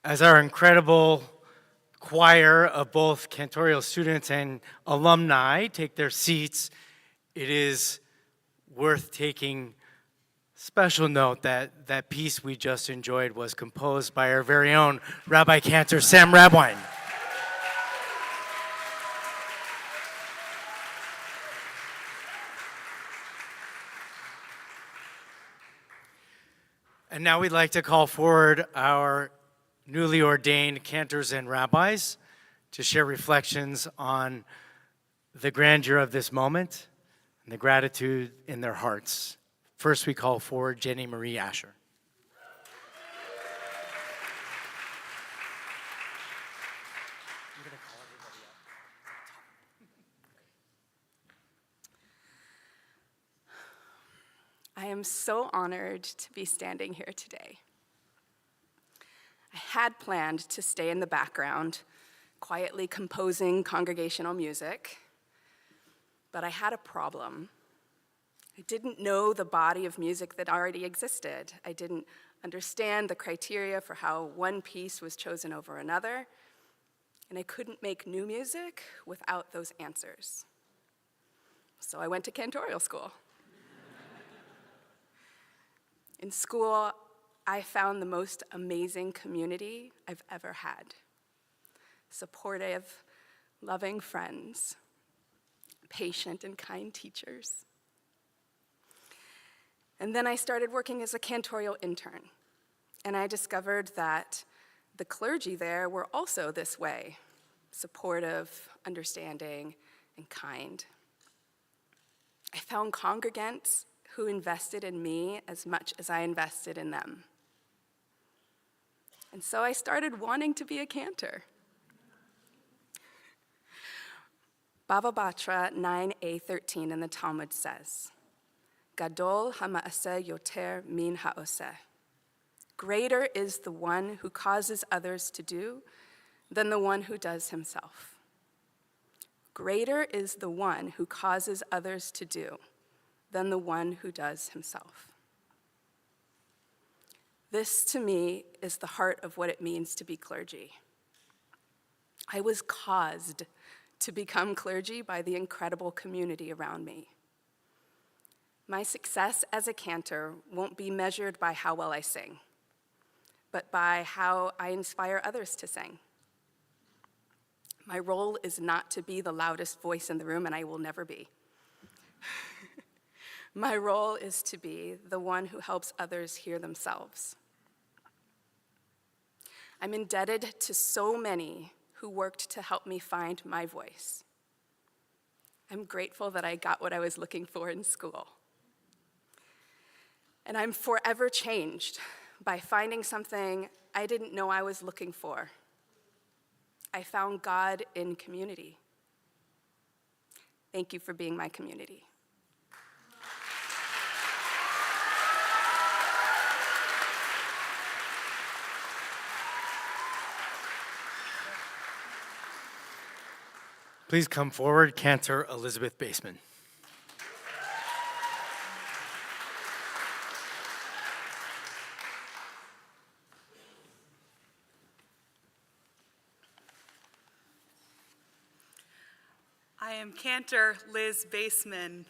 As our incredible choir of both cantorial students and alumni take their seats, it is worth taking special note that that piece we just enjoyed was composed by our very own Rabbi Cantor Sam Radwine. And now we'd like to call forward our newly ordained cantors and rabbis to share reflections on the grandeur of this moment and the gratitude in their hearts. First, we call forward Jenny Marie Asher. I am so honored to be standing here today. I had planned to stay in the background, quietly composing congregational music, but I had a problem. I didn't know the body of music that already existed. I didn't understand the criteria for how one piece was chosen over another, and I couldn't make new music without those answers. So I went to cantorial school. In school, I found the most amazing community I've ever had. Supportive, loving friends, patient and kind teachers. And then I started working as a cantorial intern, and I discovered that the clergy there were also this way, supportive, understanding, and kind. I found congregants who invested in me as much as I invested in them. And so I started wanting to be a cantor. Bava Batra 9a13 in the Talmud says, Gadol hama'aseh yoter min ha'oseh. Greater is the one who causes others to do than the one who does himself. Greater is the one who causes others to do than the one who does himself. This, to me, is the heart of what it means to be clergy. I was caused to become clergy by the incredible community around me. My success as a cantor won't be measured by how well I sing, but by how I inspire others to sing. My role is not to be the loudest voice in the room, and I will never be. My role is to be the one who helps others hear themselves. I'm indebted to so many who worked to help me find my voice. I'm grateful that I got what I was looking for in school. And I'm forever changed by finding something I didn't know I was looking for. I found God in community. Thank you for being my community. Please come forward, Cantor Elizabeth Baseman. I am Cantor Liz Baseman.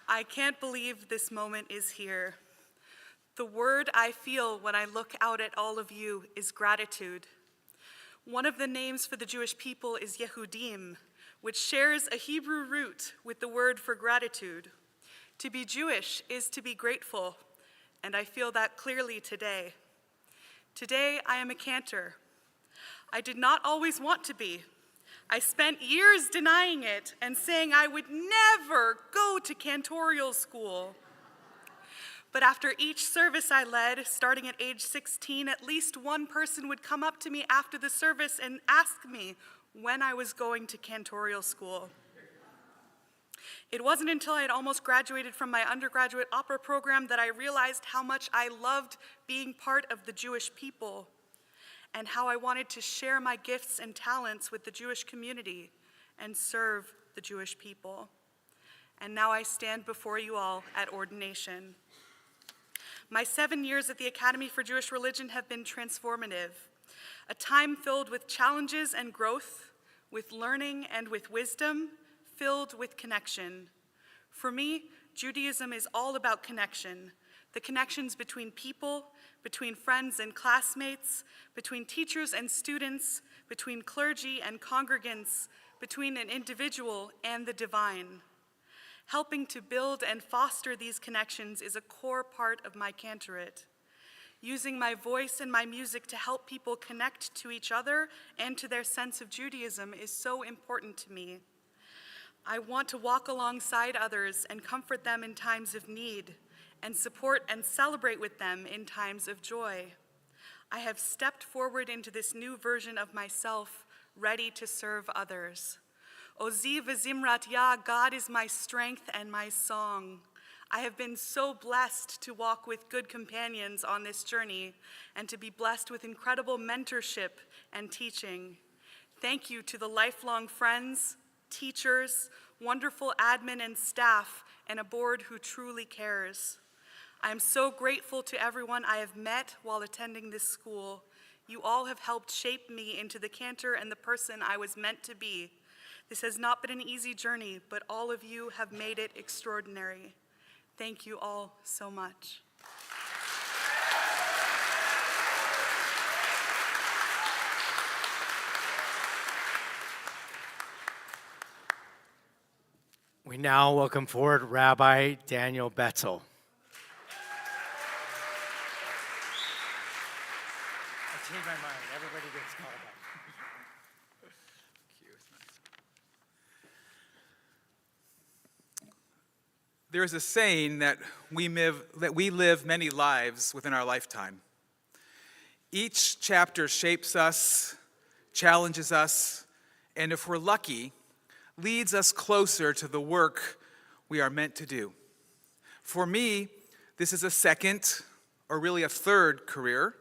I can't believe this moment is here. The word I feel when I look out at all of you is gratitude. One of the names for the Jewish people is Yehudim, which shares a Hebrew root with the word for gratitude. To be Jewish is to be grateful, and I feel that clearly today. Today, I am a cantor. I did not always want to be. I spent years denying it and saying I would never go to cantorial school. But after each service I led, starting at age 16, at least one person would come up to me after the service and ask me when I was going to cantorial school. It wasn't until I had almost graduated from my undergraduate opera program that I realized how much I loved being part of the Jewish people and how I wanted to share my gifts and talents with the Jewish community and serve the Jewish people. And now I stand before you all at ordination. My 7 years at the Academy for Jewish Religion have been transformative, a time filled with challenges and growth, with learning and with wisdom, filled with connection. For me, Judaism is all about connection, the connections between people, between friends and classmates, between teachers and students, between clergy and congregants, between an individual and the divine. Helping to build and foster these connections is a core part of my cantorate. Using my voice and my music to help people connect to each other and to their sense of Judaism is so important to me. I want to walk alongside others and comfort them in times of need, and support and celebrate with them in times of joy. I have stepped forward into this new version of myself, ready to serve others. Ozi v'zimrat Yah, God is my strength and my song. I have been so blessed to walk with good companions on this journey and to be blessed with incredible mentorship and teaching. Thank you to the lifelong friends, teachers, wonderful admin and staff, and a board who truly cares. I am so grateful to everyone I have met while attending this school. You all have helped shape me into the cantor and the person I was meant to be. This has not been an easy journey, but all of you have made it extraordinary. Thank you all so much. We now welcome forward Rabbi Daniel Betzel. I changed my mind. Everybody gets called up. There is a saying that we live many lives within our lifetime. Each chapter shapes us, challenges us, and if we're lucky, leads us closer to the work we are meant to do. For me, this is a second, or really a third career,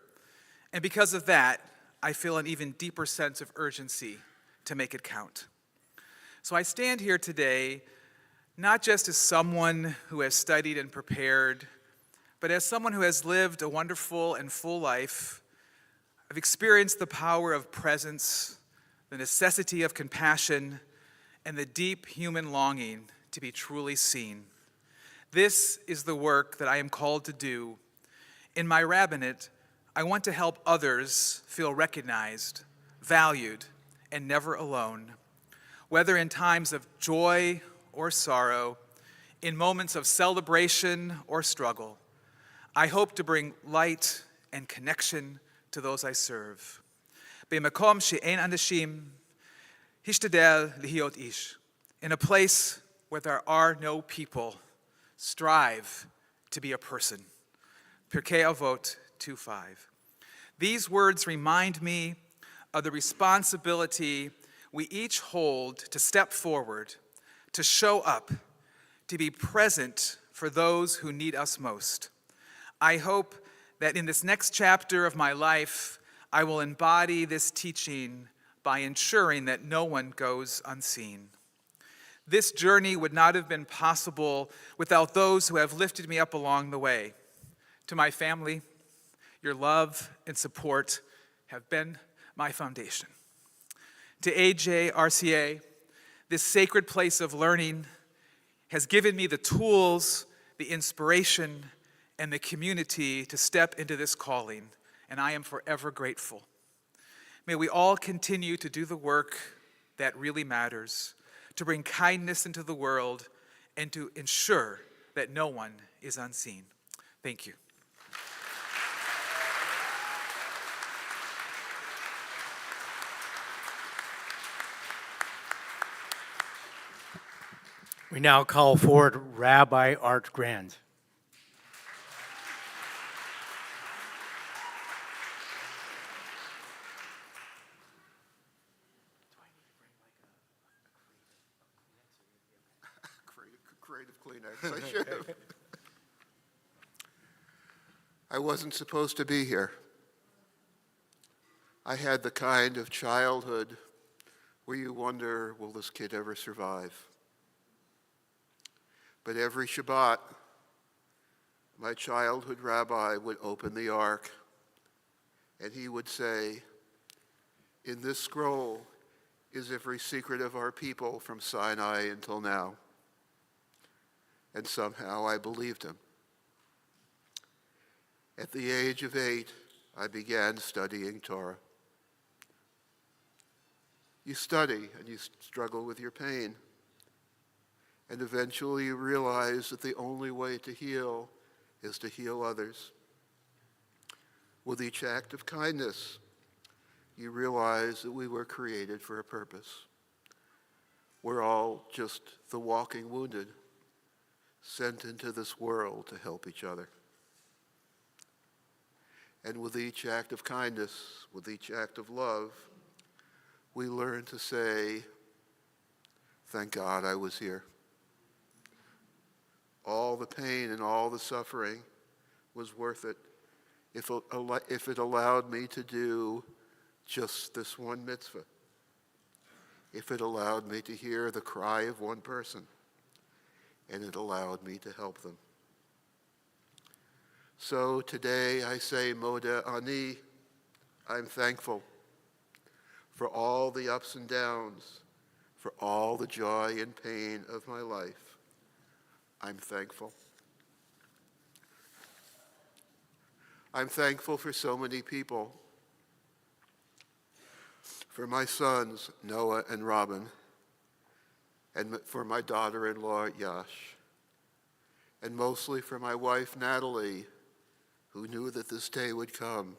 and because of that, I feel an even deeper sense of urgency to make it count. So I stand here today not just as someone who has studied and prepared, but as someone who has lived a wonderful and full life. I've experienced the power of presence, the necessity of compassion, and the deep human longing to be truly seen. This is the work that I am called to do. In my rabbinate, I want to help others feel recognized, valued, and never alone, whether in times of joy or sorrow, in moments of celebration or struggle. I hope to bring light and connection to those I serve. B'makom she'en anashim, hishtadel lihiot ish. In a place where there are no people, strive to be a person. Pirkei Avot 2:5. These words remind me of the responsibility we each hold to step forward, to show up, to be present for those who need us most. I hope that in this next chapter of my life, I will embody this teaching by ensuring that no one goes unseen. This journey would not have been possible without those who have lifted me up along the way. To my family, your love and support have been my foundation. To AJRCA, this sacred place of learning has given me the tools, the inspiration, and the community to step into this calling, and I am forever grateful. May we all continue to do the work that really matters, to bring kindness into the world, and to ensure that no one is unseen. Thank you. We now call forward Rabbi Art Grand. Creative Kleenex. I should have. I wasn't supposed to be here. I had the kind of childhood where you wonder, will this kid ever survive? But every Shabbat, my childhood rabbi would open the ark, and he would say, "In this scroll is every secret of our people from Sinai until now." And somehow I believed him. At the age of 8, I began studying Torah. You study and you struggle with your pain. And eventually you realize that the only way to heal is to heal others. With each act of kindness, you realize that we were created for a purpose. We're all just the walking wounded, sent into this world to help each other. And with each act of kindness, with each act of love, we learn to say, "Thank God I was here." All the pain and all the suffering was worth it if it allowed me to do just this one mitzvah, if it allowed me to hear the cry of one person, and it allowed me to help them. So today I say, Moda Ani, I'm thankful for all the ups and downs, for all the joy and pain of my life. I'm thankful. I'm thankful for so many people, for my sons, Noah and Robin, and for my daughter-in-law, Yash, and mostly for my wife, Natalie, who knew that this day would come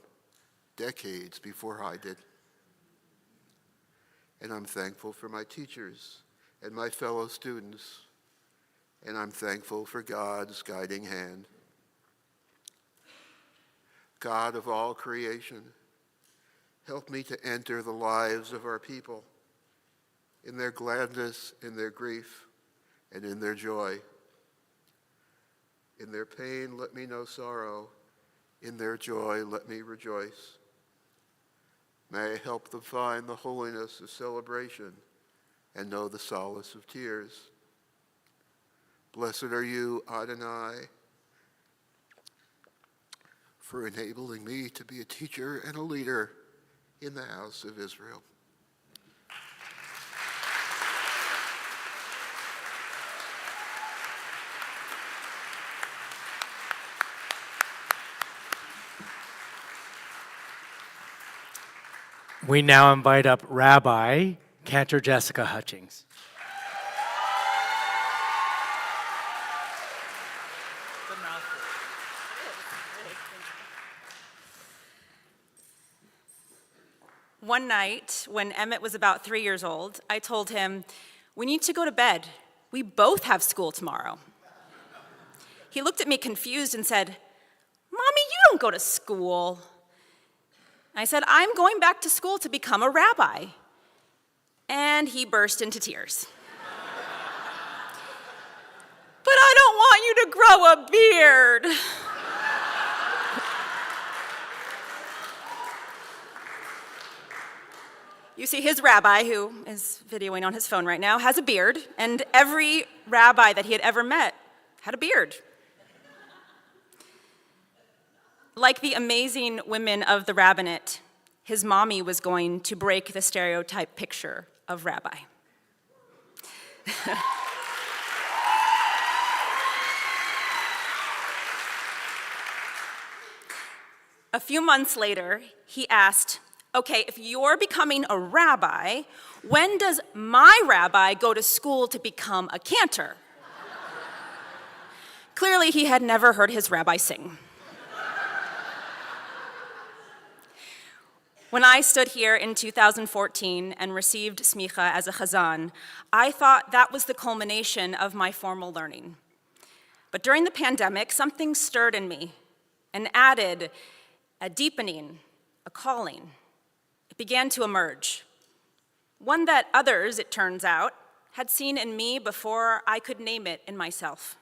decades before I did. And I'm thankful for my teachers and my fellow students, and I'm thankful for God's guiding hand. God of all creation, help me to enter the lives of our people in their gladness, in their grief, and in their joy. In their pain, let me know sorrow. In their joy, let me rejoice. May I help them find the holiness of celebration and know the solace of tears. Blessed are you, Adonai, for enabling me to be a teacher and a leader in the house of Israel. We now invite up Rabbi Cantor Jessica Hutchings. One night, when Emmett was about 3 years old, I told him, "We need to go to bed. We both have school tomorrow." He looked at me confused and said, "Mommy, you don't go to school." I said, "I'm going back to school to become a rabbi." And he burst into tears. "But I don't want you to grow a beard." You see, his rabbi, who is videoing on his phone right now, has a beard, and every rabbi that he had ever met had a beard. Like the amazing women of the rabbinate, his mommy was going to break the stereotype picture of rabbi. A few months later, he asked, "Okay, if you're becoming a rabbi, when does my rabbi go to school to become a cantor?" Clearly, he had never heard his rabbi sing. When I stood here in 2014 and received smicha as a chazan, I thought that was the culmination of my formal learning. But during the pandemic, something stirred in me and added a deepening, a calling. It began to emerge, one that others, it turns out, had seen in me before I could name it in myself.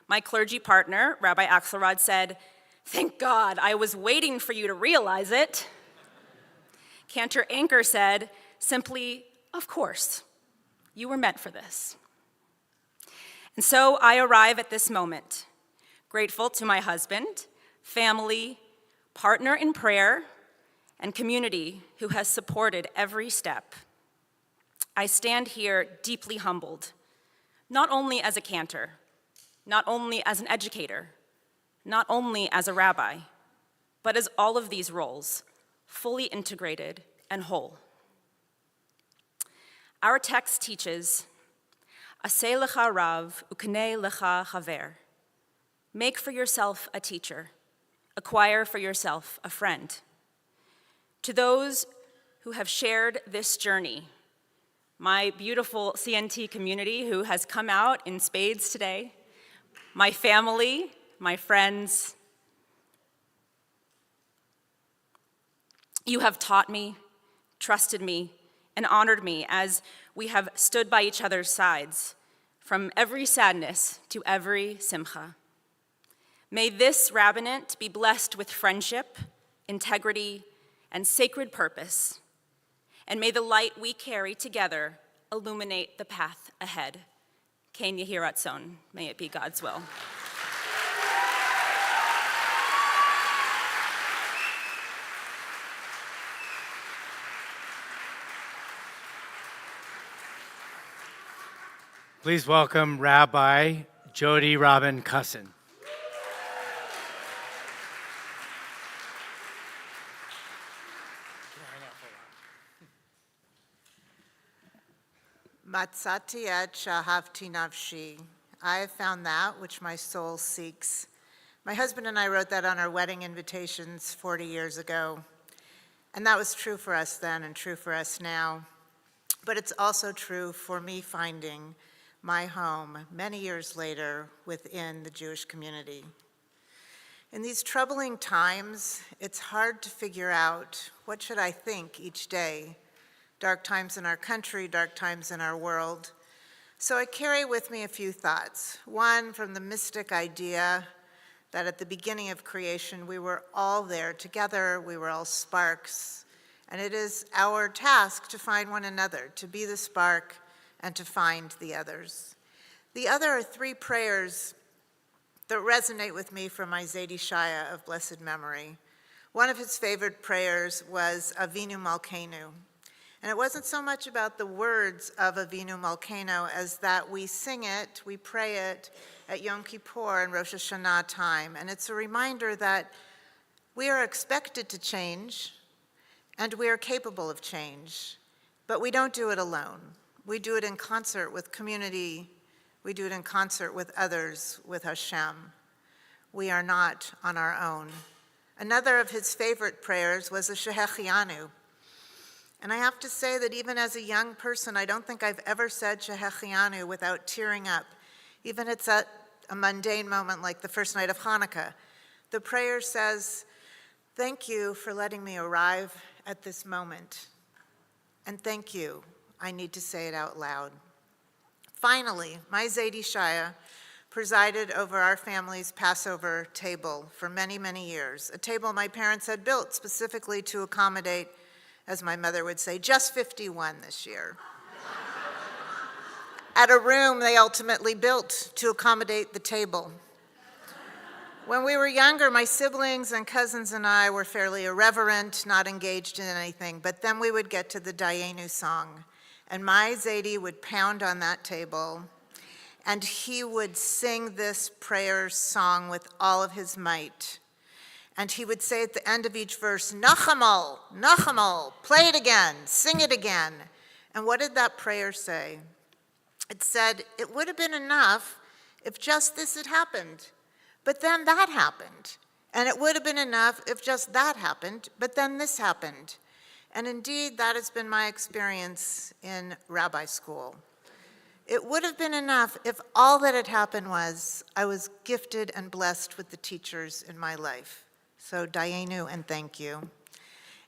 My clergy partner, Rabbi Axelrod, said, "Thank God, I was waiting for you to realize it." Cantor Anchor said, simply, "Of course, you were meant for this." And so I arrive at this moment, Grateful to my husband, family, partner in prayer, and community who has supported every step. I stand here deeply humbled, not only as a cantor, not only as an educator, not only as a rabbi, but as all of these roles, fully integrated and whole. Our text teaches, Aseh lecha rav uknei lecha chaver. Make for yourself a teacher, acquire for yourself a friend. To those who have shared this journey, my beautiful CNT community who has come out in spades today, my family, my friends, you have taught me, trusted me, and honored me as we have stood by each other's sides, from every sadness to every simcha. May this rabbinate be blessed with friendship, integrity, and sacred purpose, and may the light we carry together illuminate the path ahead. Ken Yehi Ratzon, may it be God's will. Please welcome Rabbi Jody Robin Cusson. Matzati et shahavti nafshi. I have found that which my soul seeks. My husband and I wrote that on our wedding invitations 40 years ago. And that was true for us then and true for us now. But it's also true for me finding my home many years later within the Jewish community. In these troubling times, it's hard to figure out what should I think each day. Dark times in our country, dark times in our world. So I carry with me a few thoughts. One, from the mystic idea that at the beginning of creation, we were all there together, we were all sparks, and it is our task to find one another, to be the spark, and to find the others. The other are three prayers that resonate with me from my Zaidi Shaya of blessed memory. One of his favorite prayers was Avinu Malkeinu. And it wasn't so much about the words of Avinu Malkeinu as that we sing it, we pray it at Yom Kippur and Rosh Hashanah time. And it's a reminder that we are expected to change and we are capable of change, but we don't do it alone. We do it in concert with community. We do it in concert with others, with Hashem. We are not on our own. Another of his favorite prayers was the Shehechianu. And I have to say that even as a young person, I don't think I've ever said Shehechianu without tearing up, even it's at a mundane moment like the first night of Hanukkah. The prayer says, thank you for letting me arrive at this moment. And thank you, I need to say it out loud. Finally, my Zaidi Shaya presided over our family's Passover table for many, many years, a table my parents had built specifically to accommodate, as my mother would say, just 51 this year. At a room they ultimately built to accommodate the table. When we were younger, my siblings and cousins and I were fairly irreverent, not engaged in anything, but then we would get to the Dayenu song, and my Zaidi would pound on that table, and he would sing this prayer song with all of his might. And he would say at the end of each verse, Nachamal, Nachamal, play it again, sing it again. And what did that prayer say? It said, it would have been enough if just this had happened, but then that happened. And it would have been enough if just that happened, but then this happened. And indeed, that has been my experience in rabbi school. It would have been enough if all that had happened was I was gifted and blessed with the teachers in my life. So Dayenu and thank you.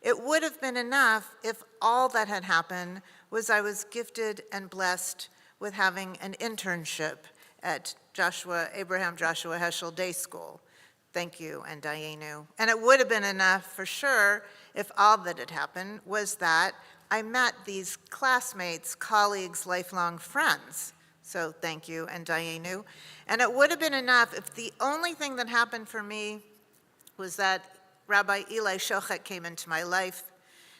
It would have been enough if all that had happened was I was gifted and blessed with having an internship at Abraham Joshua Heschel Day School. Thank you and Dayenu. And it would have been enough for sure if all that had happened was that I met these classmates, colleagues, lifelong friends. So thank you, and Dayenu. And it would have been enough if the only thing that happened for me was that Rabbi Eli Shochet came into my life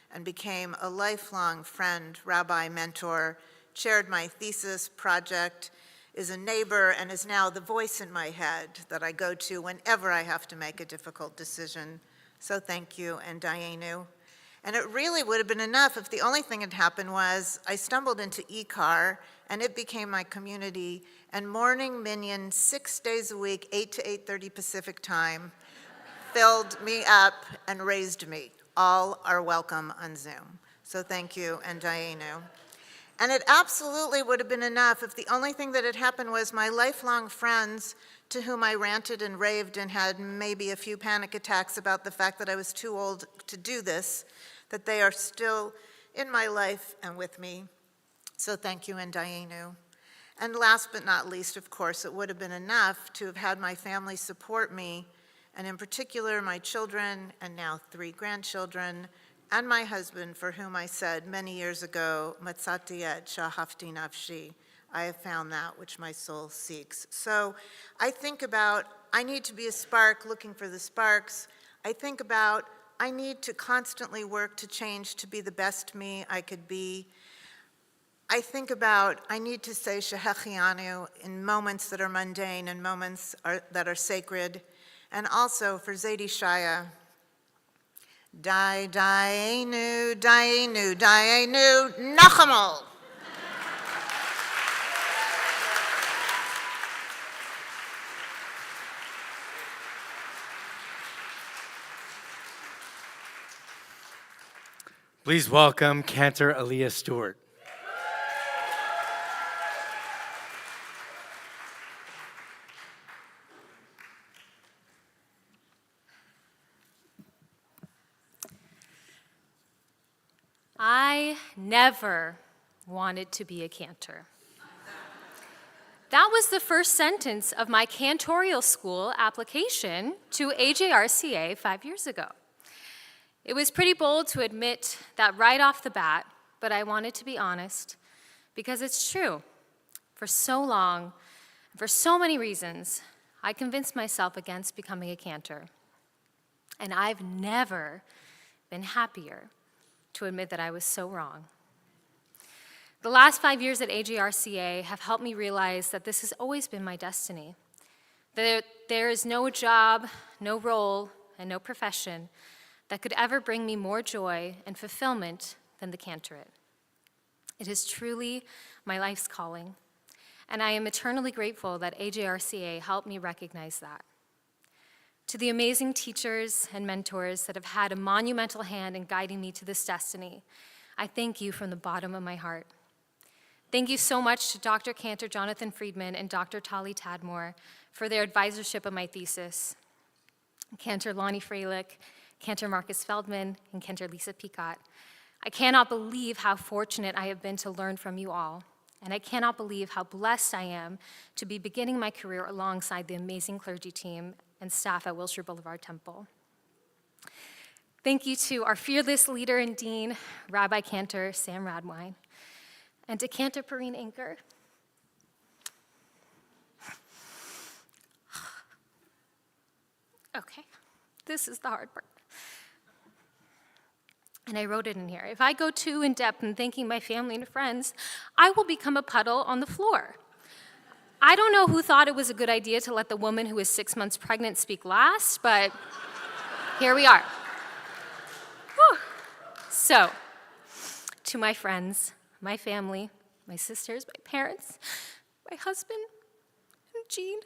and became a lifelong friend, rabbi, mentor, chaired my thesis project, is a neighbor, and is now the voice in my head that I go to whenever I have to make a difficult decision. So thank you, and Dayenu. And it really would have been enough if the only thing that happened was I stumbled into ECAR, and it became my community, and morning minion 6 days a week, 8 to 8:30 Pacific time, filled me up and raised me. All are welcome on Zoom. So thank you, and Dayenu. And it absolutely would have been enough if the only thing that had happened was my lifelong friends, to whom I ranted and raved and had maybe a few panic attacks about the fact that I was too old to do this, that they are still in my life and with me. So thank you, and Dayenu. And last but not least, of course, it would have been enough to have had my family support me, and in particular my children, and now 3 grandchildren, and my husband, for whom I said many years ago, Matzati et shahavti nafshi, I have found that which my soul seeks. So I think about, I need to be a spark looking for the sparks. I think about, I need to constantly work to change to be the best me I could be. I think about, I need to say Shehechianu in moments that are mundane and moments that are sacred. And also for Zaidi Shaya, Dayenu, Dayenu, Dayenu, Nachamol. Please welcome Cantor Aaliyah Stewart. I never wanted to be a cantor. That was the first sentence of my cantorial school application to AJRCA 5 years ago. It was pretty bold to admit that right off the bat, but I wanted to be honest, because it's true. For so long, for so many reasons, I convinced myself against becoming a cantor. And I've never been happier to admit that I was so wrong. The last 5 years at AJRCA have helped me realize that this has always been my destiny. That there is no job, no role, and no profession that could ever bring me more joy and fulfillment than the cantorate. It is truly my life's calling, and I am eternally grateful that AJRCA helped me recognize that. To the amazing teachers and mentors that have had a monumental hand in guiding me to this destiny, I thank you from the bottom of my heart. Thank you so much to Dr. Cantor Jonathan Friedman and Dr. Tali Tadmore for their advisorship of my thesis. Cantor Lonnie Freilich, Cantor Marcus Feldman, and Cantor Lisa Picot. I cannot believe how fortunate I have been to learn from you all, and I cannot believe how blessed I am to be beginning my career alongside the amazing clergy team and staff at Wilshire Boulevard Temple. Thank you to our fearless leader and dean, Rabbi Cantor Sam Radwine, and to Cantor Perrine Anker. Okay, this is the hard part. And I wrote it in here. If I go too in-depth in thanking my family and friends, I will become a puddle on the floor. I don't know who thought it was a good idea to let the woman who is 6 months pregnant speak last, but here we are. Whew. So, to my friends, my family, my sisters, my parents, my husband, and Jean,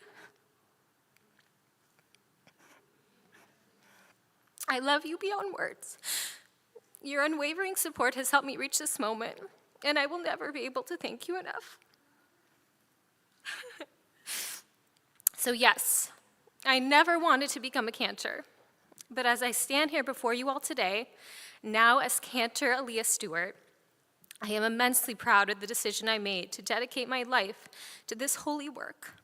I love you beyond words. Your unwavering support has helped me reach this moment, and I will never be able to thank you enough. So yes, I never wanted to become a cantor, but as I stand here before you all today, now as Cantor Aaliyah Stewart, I am immensely proud of the decision I made to dedicate my life to this holy work.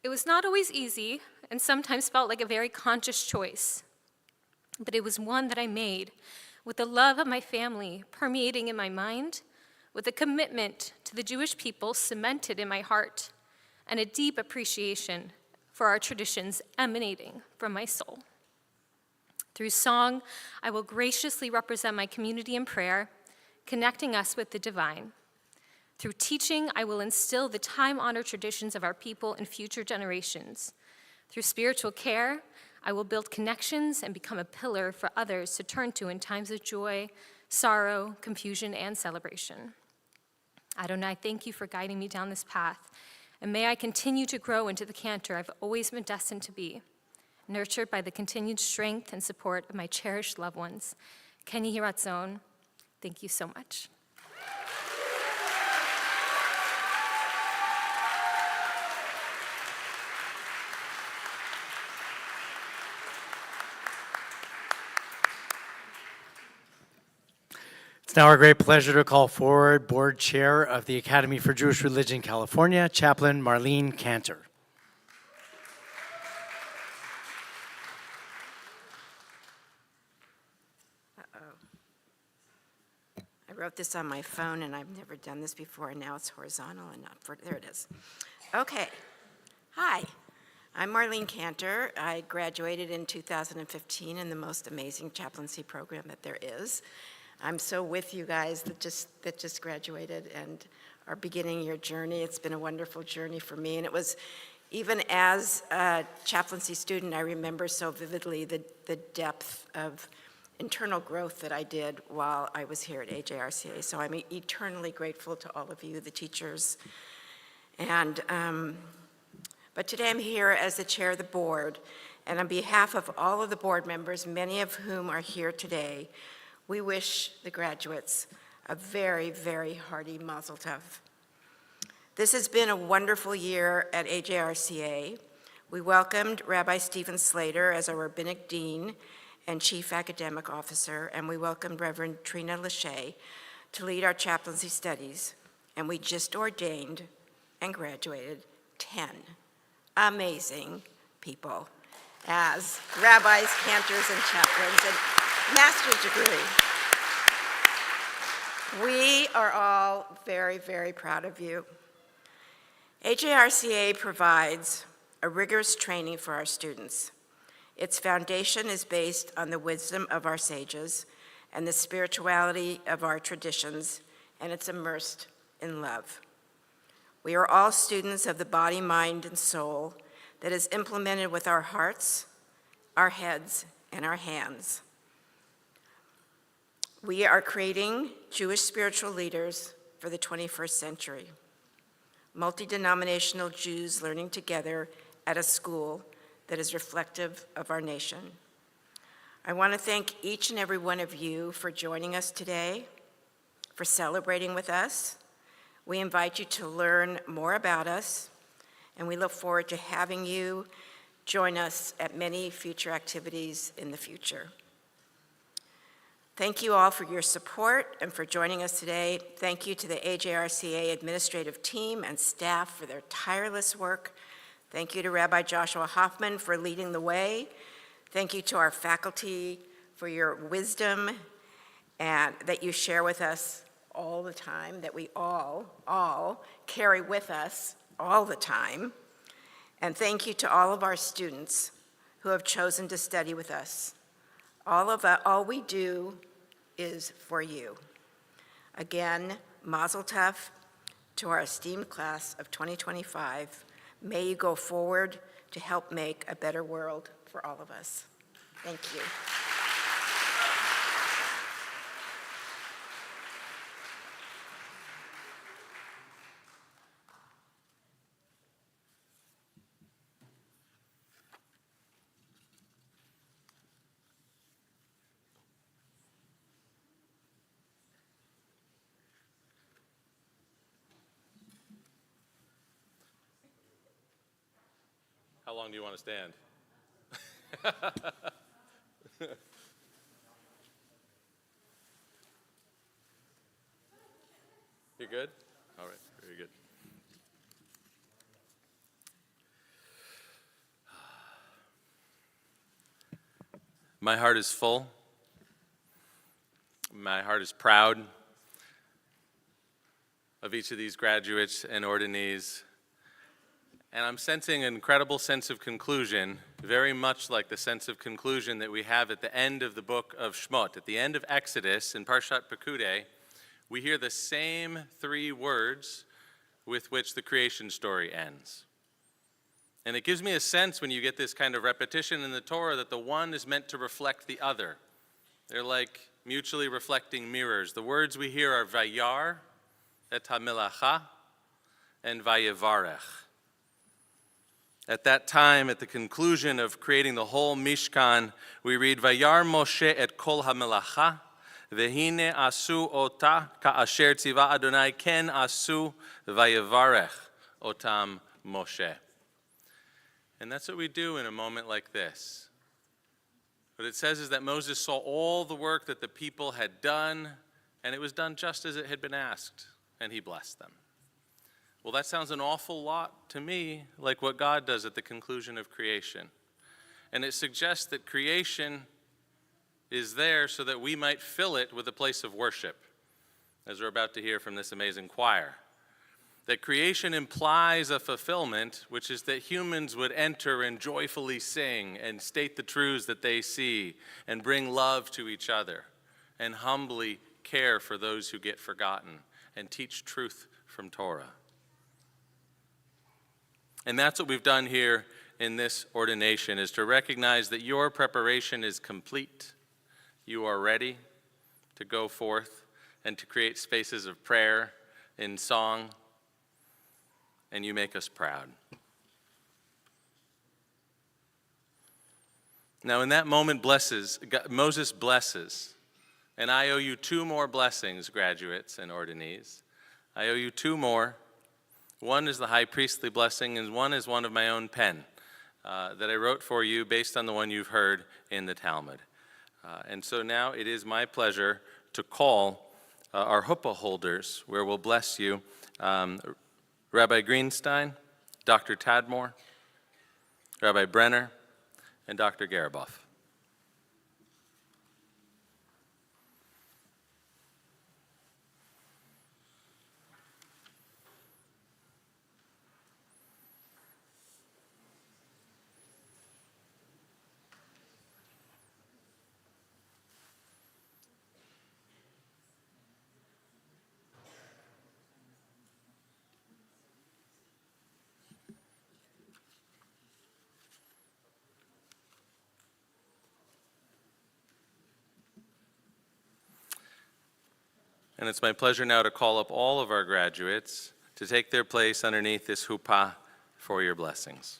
It was not always easy, and sometimes felt like a very conscious choice, but it was one that I made with the love of my family permeating in my mind, with a commitment to the Jewish people cemented in my heart, and a deep appreciation for our traditions emanating from my soul. Through song, I will graciously represent my community in prayer, connecting us with the divine. Through teaching, I will instill the time-honored traditions of our people in future generations. Through spiritual care, I will build connections and become a pillar for others to turn to in times of joy, sorrow, confusion, and celebration. Adonai, thank you for guiding me down this path, and may I continue to grow into the cantor I've always been destined to be, nurtured by the continued strength and support of my cherished loved ones. Ken Yehi Ratzon, thank you so much. It's now our great pleasure to call forward Board Chair of the Academy for Jewish Religion, California, Chaplain Marlene Cantor. I wrote this on my phone, and I've never done this before, and now it's horizontal and not there it is. Okay. Hi, I'm Marlene Cantor. I graduated in 2015 in the most amazing chaplaincy program that there is. I'm so with you guys that just graduated and are beginning your journey. It's been a wonderful journey for me, and it was, even as a chaplaincy student, I remember so vividly the depth of internal growth that I did while I was here at AJRCA. So I'm eternally grateful to all of you, the teachers. And, but today I'm here as the chair of the board, and on behalf of all of the board members, many of whom are here today, we wish the graduates a very, very hearty mazel tov. This has been a wonderful year at AJRCA. We welcomed Rabbi Stephen Slater as our rabbinic dean and chief academic officer, and we welcomed Reverend Trina Lachey to lead our chaplaincy studies, and we just ordained and graduated 10 amazing people as rabbis, cantors, and chaplains, and master's degree. We are all very, very proud of you. AJRCA provides a rigorous training for our students. Its foundation is based on the wisdom of our sages and the spirituality of our traditions, and it's immersed in love. We are all students of the body, mind, and soul that is implemented with our hearts, our heads, and our hands. We are creating Jewish spiritual leaders for the 21st century. Multi-denominational Jews learning together at a school that is reflective of our nation. I want to thank each and every one of you for joining us today, for celebrating with us. We invite you to learn more about us, and we look forward to having you join us at many future activities in the future. Thank you all for your support and for joining us today. Thank you to the AJRCA administrative team and staff for their tireless work. Thank you to Rabbi Joshua Hoffman for leading the way. Thank you to our faculty for your wisdom and that you share with us all the time, that we all carry with us all the time. And thank you to all of our students who have chosen to study with us. All we do is for you. Again, mazel tov to our esteemed class of 2025. May you go forward to help make a better world for all of us. Thank you. How long do you want to stand? You're good? All right, very good. My heart is full. My heart is proud. of each of these graduates and ordinees. And I'm sensing an incredible sense of conclusion, very much like the sense of conclusion that we have at the end of the book of Shmot. At the end of Exodus, in Parshat Pekudei, we hear the same 3 words with which the creation story ends. And it gives me a sense when you get this kind of repetition in the Torah that the one is meant to reflect the other. They're like mutually reflecting mirrors. The words we hear are Vayar et ha-milacha and Vayevarech. At that time, at the conclusion of creating the whole Mishkan, we read, Vayar Moshe et kol ha-melacha, vehine asu ota ka'asher tziva Adonai ken asu vayevarech otam Moshe. And that's what we do in a moment like this. What it says is that Moses saw all the work that the people had done, and it was done just as it had been asked, and he blessed them. Well, that sounds an awful lot to me like what God does at the conclusion of creation. And it suggests that creation is there so that we might fill it with a place of worship, as we're about to hear from this amazing choir. That creation implies a fulfillment, which is that humans would enter and joyfully sing and state the truths that they see and bring love to each other and humbly care for those who get forgotten and teach truth from Torah. And that's what we've done here in this ordination, is to recognize that your preparation is complete. You are ready to go forth and to create spaces of prayer in song, and you make us proud. Now in that moment, Moses blesses, and I owe you 2 more blessings, graduates and ordinees. I owe you 2 more. One is the high priestly blessing, and one is one of my own pen that I wrote for you based on the one you've heard in the Talmud. And so now it is my pleasure to call our huppah holders, where we'll bless you, Rabbi Greenstein, Dr. Tadmore, Rabbi Brenner, and Dr. Garaboff. And it's my pleasure now to call up all of our graduates to take their place underneath this huppah for your blessings.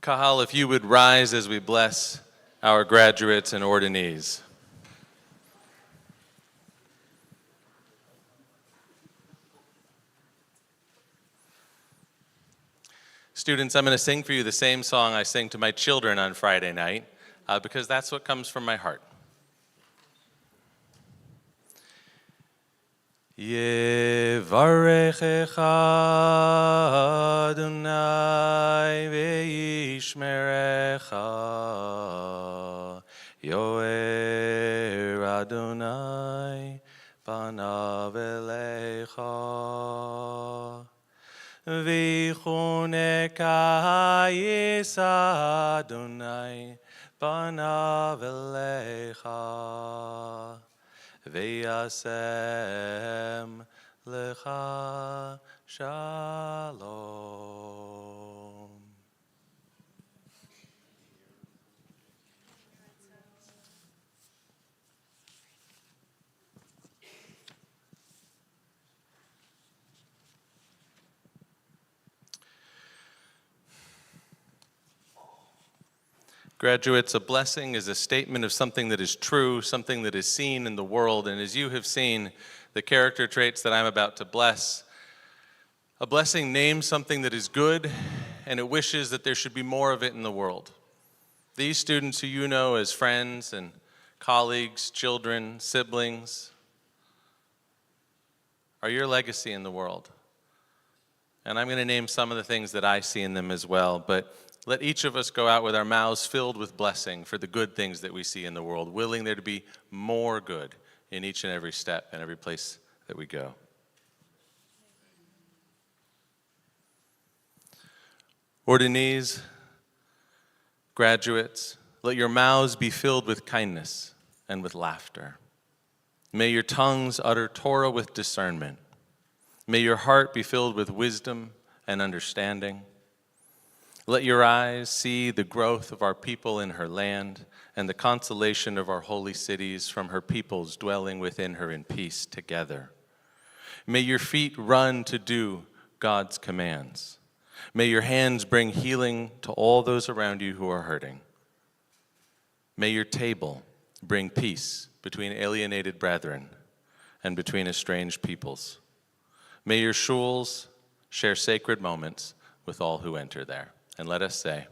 Kahal, if you would rise as we bless our graduates and ordinees. Students, I'm going to sing for you the same song I sing to my children on Friday night, because that's what comes from my heart. Yevarechecha Adonai ve'yishmerecha Yoer Adonai panav elecha v'chuneka yisa Adonai panav elecha V'yasem lecha shalom. Graduates, a blessing is a statement of something that is true, something that is seen in the world, and as you have seen the character traits that I'm about to bless, a blessing names something that is good, and it wishes that there should be more of it in the world. These students who you know as friends and colleagues, children, siblings, are your legacy in the world. And I'm going to name some of the things that I see in them as well, but let each of us go out with our mouths filled with blessing for the good things that we see in the world, willing there to be more good in each and every step and every place that we go. Ordinees, graduates, let your mouths be filled with kindness and with laughter. May your tongues utter Torah with discernment. May your heart be filled with wisdom and understanding. Let your eyes see the growth of our people in her land and the consolation of our holy cities from her peoples dwelling within her in peace together. May your feet run to do God's commands. May your hands bring healing to all those around you who are hurting. May your table bring peace between alienated brethren and between estranged peoples. May your shuls share sacred moments with all who enter there. And let us say,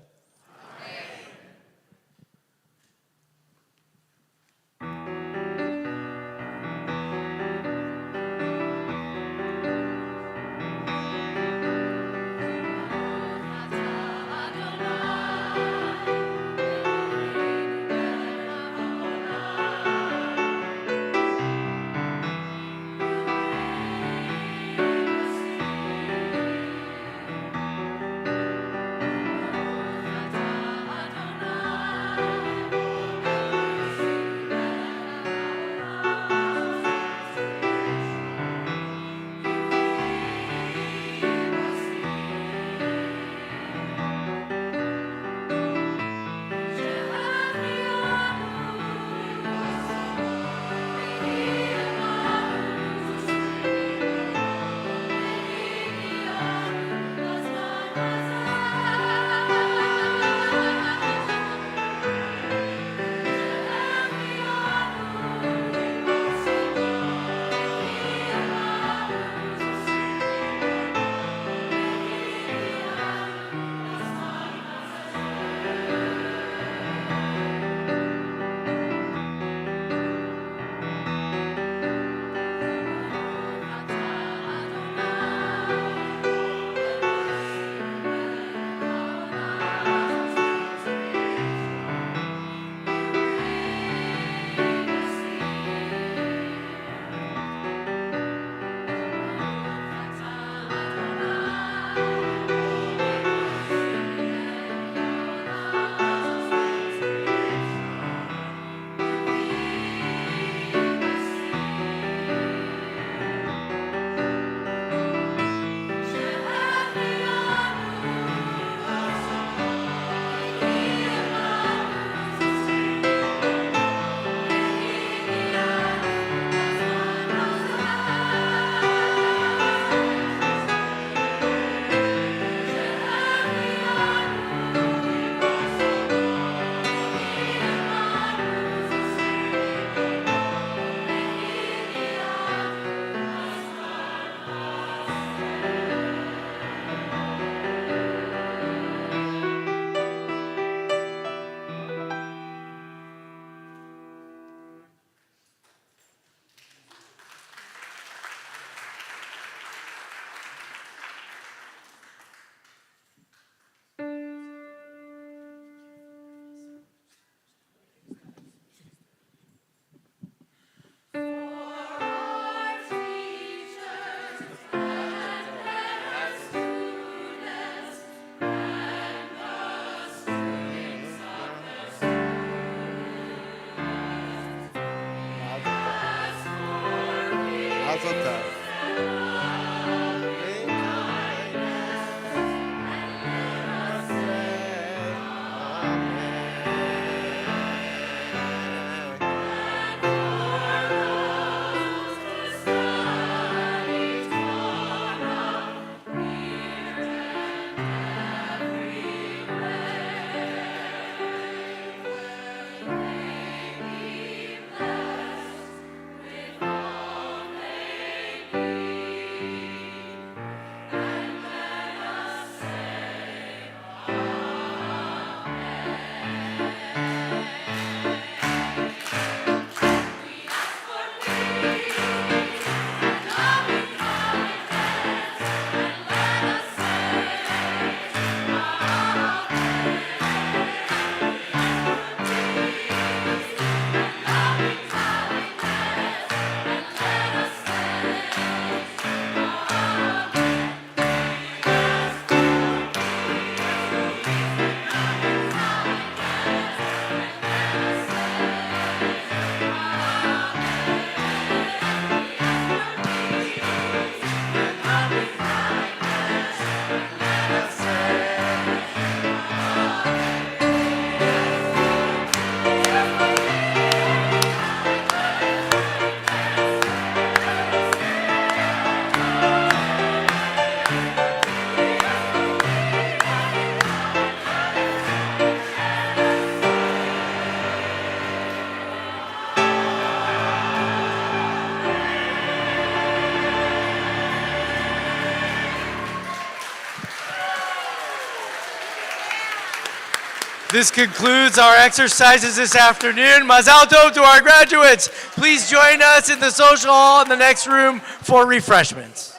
This concludes our exercises this afternoon. Mazal tov to our graduates. Please join us in the social hall in the next room for refreshments.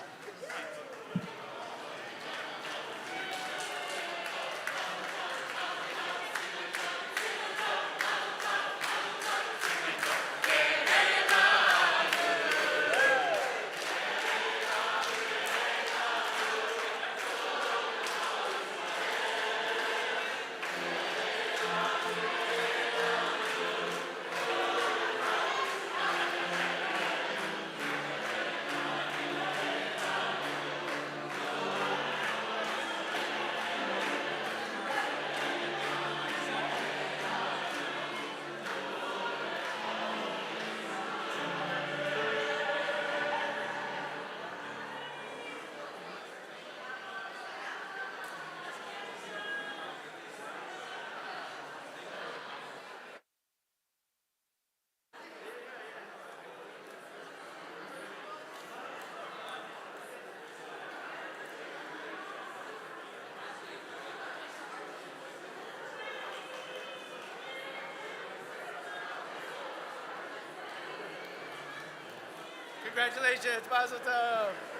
Congratulations, Mazel Tov.